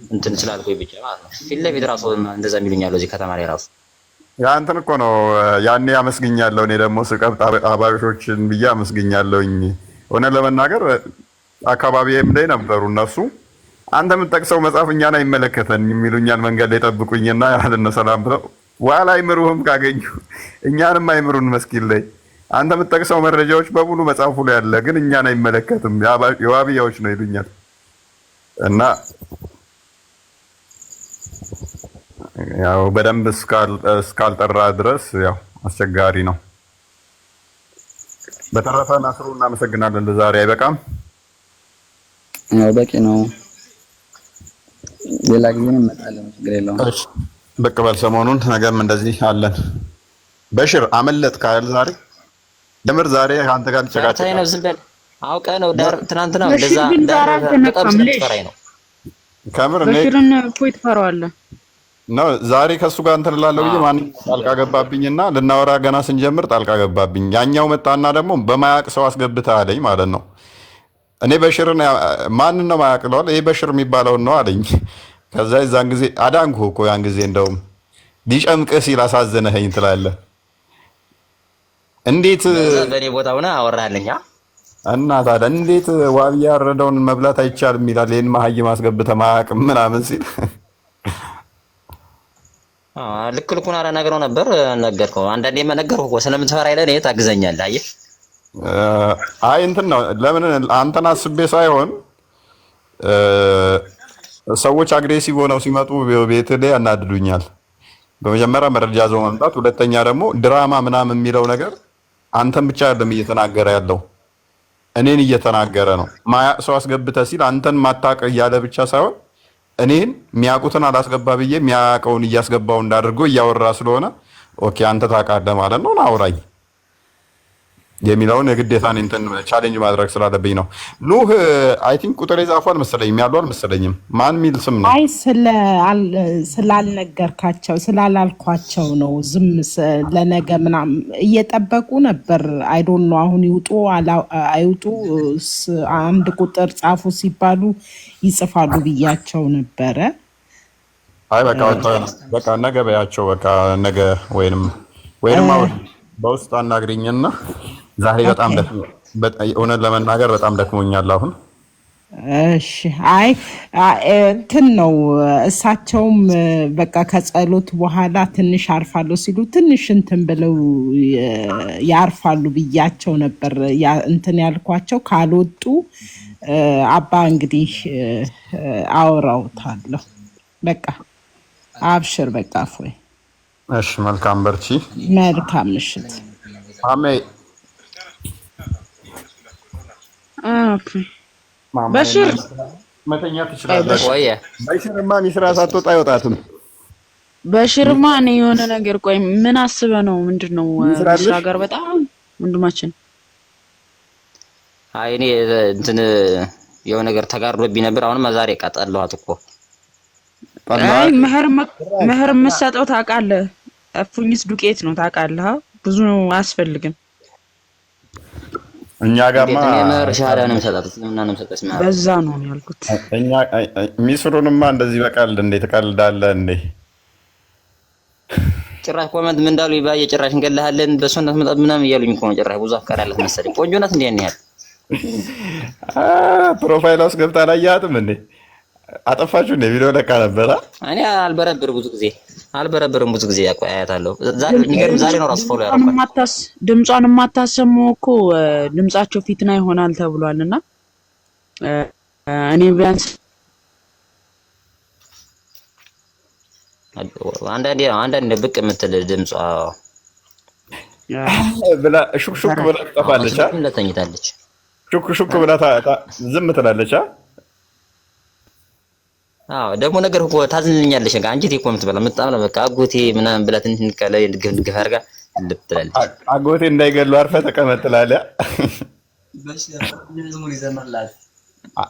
እንትን ስላልኩኝ ብቻ ማለት ነው። ፊት ለፊት ራሱ እንደዛ የሚሉኛል እዚህ ከተማ ላይ ራሱ ያ እንትን እኮ ነው ያኔ አመስግኛለሁ። እኔ ደግሞ ስቀብጥ አባቢሾችን ብዬ አመስግኛለሁኝ። ሆነ ለመናገር አካባቢዬም ላይ ነበሩ እነሱ አንተ የምትጠቅሰው መጽሐፍ እኛን አይመለከተንም የሚሉኛል። መንገድ ላይ ጠብቁኝና ያህልና ሰላም ብለው ዋላ አይምሩህም ካገኙ እኛንም አይምሩን መስኪን ላይ አንተ የምትጠቅሰው መረጃዎች በሙሉ መጽሐፉ ላይ ያለ ግን እኛን አይመለከትም የዋብያዎች ነው ይሉኛል። እና ያው በደንብ እስካልጠራ ድረስ ያው አስቸጋሪ ነው። በተረፈ ናስሩ እናመሰግናለን። ለዛሬ አይበቃም? ያው በቂ ነው። ሌላ ጊዜ እንመጣለን። ችግር የለውም። እሺ በቃ በል ሰሞኑን ነገም እንደዚህ አለን። በሽር አመለጥ ካል ዛሬ ደምር ዛሬ አንተ ጋር ተጨቃጨቀ ነው። ዝም በል አውቀህ ነው ዳር ትናንትና እንደዛ በጣም ስለተፈራኝ ነው። ከምር በሽርን ፖይንት ፈራዋለህ ነው ዛሬ ከሱ ጋር እንትን እላለሁ ብዬ ማን ጣልቃ ገባብኝና ልናወራ ገና ስንጀምር ጣልቃ ገባብኝ። ያኛው መጣና ደግሞ በማያቅ ሰው አስገብተህ አለኝ ማለት ነው። እኔ በሽርን ማን ነው ማያቅለው? ይሄ በሽር የሚባለው ነው አለኝ። ከዛ የዛን ጊዜ አዳንኩ እኮ ያን ጊዜ እንደውም ሊጨምቅህ ሲል አሳዘነኸኝ ትላለህ። እንዴት በኔ ቦታ ሆነ አወራልኛ እና ታዲያ እንዴት ዋብያ ያረደውን መብላት አይቻልም ይላል። ይሄን መሀይም አስገብተህ ማያቅ ምናምን ሲል ልክ ልኩን አረ ነገረው ነበር ነገርከው። አንዳንዴ መነገርኩ እኮ ስለምትፈራ ይለኔ ታግዘኛለህ። አየህ አይ እንትን ነው ለምን አንተን አስቤ ሳይሆን ሰዎች አግሬሲቭ ሆነው ሲመጡ ቤት ላይ ያናድዱኛል። በመጀመሪያ መረጃ ይዘው መምጣት፣ ሁለተኛ ደግሞ ድራማ ምናምን የሚለው ነገር አንተን ብቻ አይደለም እየተናገረ ያለው እኔን እየተናገረ ነው። ማያቅ ሰው አስገብተህ ሲል አንተን ማታቅ እያለ ብቻ ሳይሆን እኔን የሚያውቁትን አላስገባ ብዬ የሚያውቀውን እያስገባው እንዳደርገው እያወራ ስለሆነ ኦኬ አንተ ታውቃለህ ማለት ነው አውራኝ የሚለውን የግዴታ እንትን ቻሌንጅ ማድረግ ስላለብኝ ነው። ኑህ አይ ቲንክ ቁጥር የጻፈው አልመሰለኝም ያለው አልመሰለኝም። ማን ሚል ስም ነው? አይ ስላልነገርካቸው ስላላልኳቸው ነው። ዝም ለነገ ምናምን እየጠበቁ ነበር። አይ ዶንት ኖ አሁን ይውጡ አይውጡ አንድ ቁጥር ጻፉ ሲባሉ ይጽፋሉ ብያቸው ነበረ። አይ በቃ ነገ በያቸው በቃ ነገ ወይንም አሁን በውስጥ አናግሪኝና ዛሬ በጣም እውነት ለመናገር በጣም ደክሞኛል አሁን። እሺ አይ እንትን ነው እሳቸውም በቃ ከጸሎት በኋላ ትንሽ አርፋለሁ ሲሉ ትንሽ እንትን ብለው ያርፋሉ ብያቸው ነበር እንትን ያልኳቸው። ካልወጡ አባ እንግዲህ አወራውታለሁ። በቃ አብሽር በቃ ፎይ። እሺ መልካም በርቺ። መልካም ምሽት። አሜን። በሽር መተኛ ትችላለህ። በሽርማ ሚስራ ሳትወጣ አይወጣትም። በሽርማ እኔ የሆነ ነገር ቆይ ምን አስበህ ነው? ምንድነው ይስራልሽ? ስራ ጋር በጣም ወንድማችን አይ እኔ እንትን የሆነ ነገር ተጋርዶብኝ ነበር። አሁንም ዛሬ ቀጠለኋት እኮ። አይ መህር የምትሰጠው ታውቃለህ፣ እፉኝስ ዱቄት ነው ታውቃለህ። ብዙ ነው አያስፈልግም። እኛ ጋርማ መህር ሻዳ ነው የምሰጣት እና ነው የምሰጣት ማለት በዛ ነው ያልኩት። እኛ ሚስሩንማ እንደዚህ በቃል እንዴት ትቀልዳለህ እንዴ? ጭራሽ ኮመንት ምን እንዳሉ ይባየ ጭራሽ እንገላሃለን በሶነት መጣብ ምናምን እያሉኝ እኮ ነው። ጭራሽ ብዙ አፍቃሪ አላት መሰለኝ። ቆንጆ ናት እንዴ? ያን ያህል ፕሮፋይል ውስጥ ገብታ አላየሃትም እንዴ? አጠፋችሁ እንዴ? ቪዲዮ ለቃ ነበረ። እኔ አልበረብርም ብዙ ጊዜ አያታለሁ። ዛሬ ነው ራሱ ፎሎ ያደረኩት። ድምጿን የማታሰማው እኮ ድምጻቸው ፊትና ይሆናል ተብሏልና እኔ ቢያንስ አንዳንዴ ብቅ የምትል ድምጿ ብላ ሹክሹክ ብላ ትጠፋለች። ለተኝታለች ሹክሹክ ብላ ዝም ትላለች። አዎ ደግሞ ነገር እኮ ታዝንልኛለች። አንቺ እኮ የምትበላ በጣም ነው በቃ አጎቴ ምናምን ብላ ትንሽ ንቀለ ድግፍ አድርጋ ልብ ትላለች። አጎቴ እንዳይገሉ አርፈህ ተቀመጥ ትላለህ።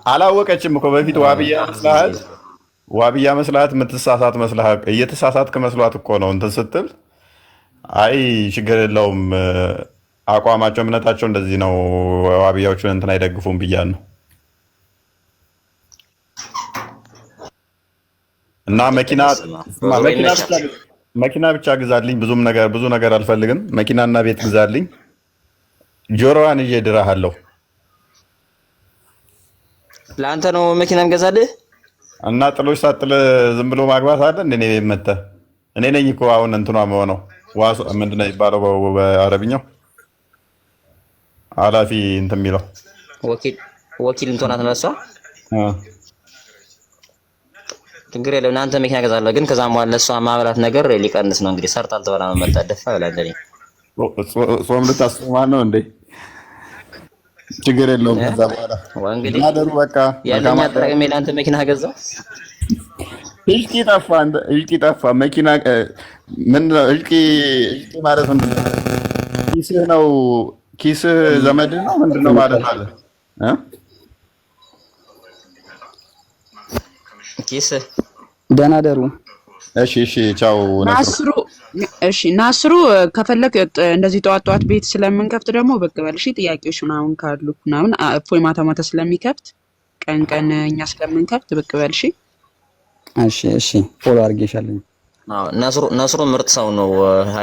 አላወቀችም እኮ በፊት ዋብያ መስላት የምትሳሳት መስልሃ እየተሳሳትክ መስሏት እኮ ነው እንትን ስትል አይ ችግር የለውም አቋማቸው እምነታቸው እንደዚህ ነው ዋብያዎቹን እንትን አይደግፉም ብያለሁ። እና መኪና ብቻ ግዛልኝ፣ ብዙ ነገር አልፈልግም። መኪናና ቤት ግዛልኝ፣ ጆሮዋን ይዤ ድራሃለሁ። ለአንተ ነው መኪናም ገዛልህ እና ጥሎች ሳጥል ዝም ብሎ ማግባት አለ እንደ እኔ ቤት መተህ። እኔ ነኝ እኮ አሁን እንትኗ መሆነው ዋስ ምንድን ነው የሚባለው በአረብኛው ኃላፊ እንትን የሚለው ወኪል እንትናት ነው እሷ። ችግር የለም እናንተ መኪና ገዛለሁ፣ ግን ከዛም በኋላ ለእሷ ማብላት ነገር ሊቀንስ ነው እንግዲህ። ሰርታ አልተበላ መመጣ ደፋ ብላለኝ። ጾም ልታስማ ነው እንዴ? ችግር የለውም። ከዛ በኋላ እንግዲህ ማደሩ በቃ ያለኛ አጠራቅሜ ለአንተ መኪና ገዛው። እልቂ ጠፋ መኪና ምን ነው እልቂ ማለት ምንድን ነው? ኪስህ ነው ኪስህ ዘመድ ነው ምንድን ነው ማለት አለ ኪስህ ደህና ደሩ። እሺ ቻው ናስሩ። እሺ ናስሩ ከፈለክ እንደዚህ ጠዋት ቤት ስለምንከፍት ደግሞ ብቅ በል እሺ። ጥያቄዎች ምናምን ካሉ ምናምን እፎይ ማታ ስለሚከፍት ቀን እኛ ስለምንከፍት ብቅ በል እሺ። እሺ ፎሎ አድርጌሻለሁ። አዎ ናስሩ ምርጥ ሰው ነው።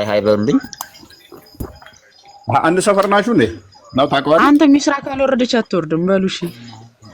ሃይ በሉልኝ። አንድ ሰፈር ናችሁ እንዴ? ነው ታውቀዋለህ? አንተ ሚስራ ካልወረደች አትወርድም በሉ እሺ።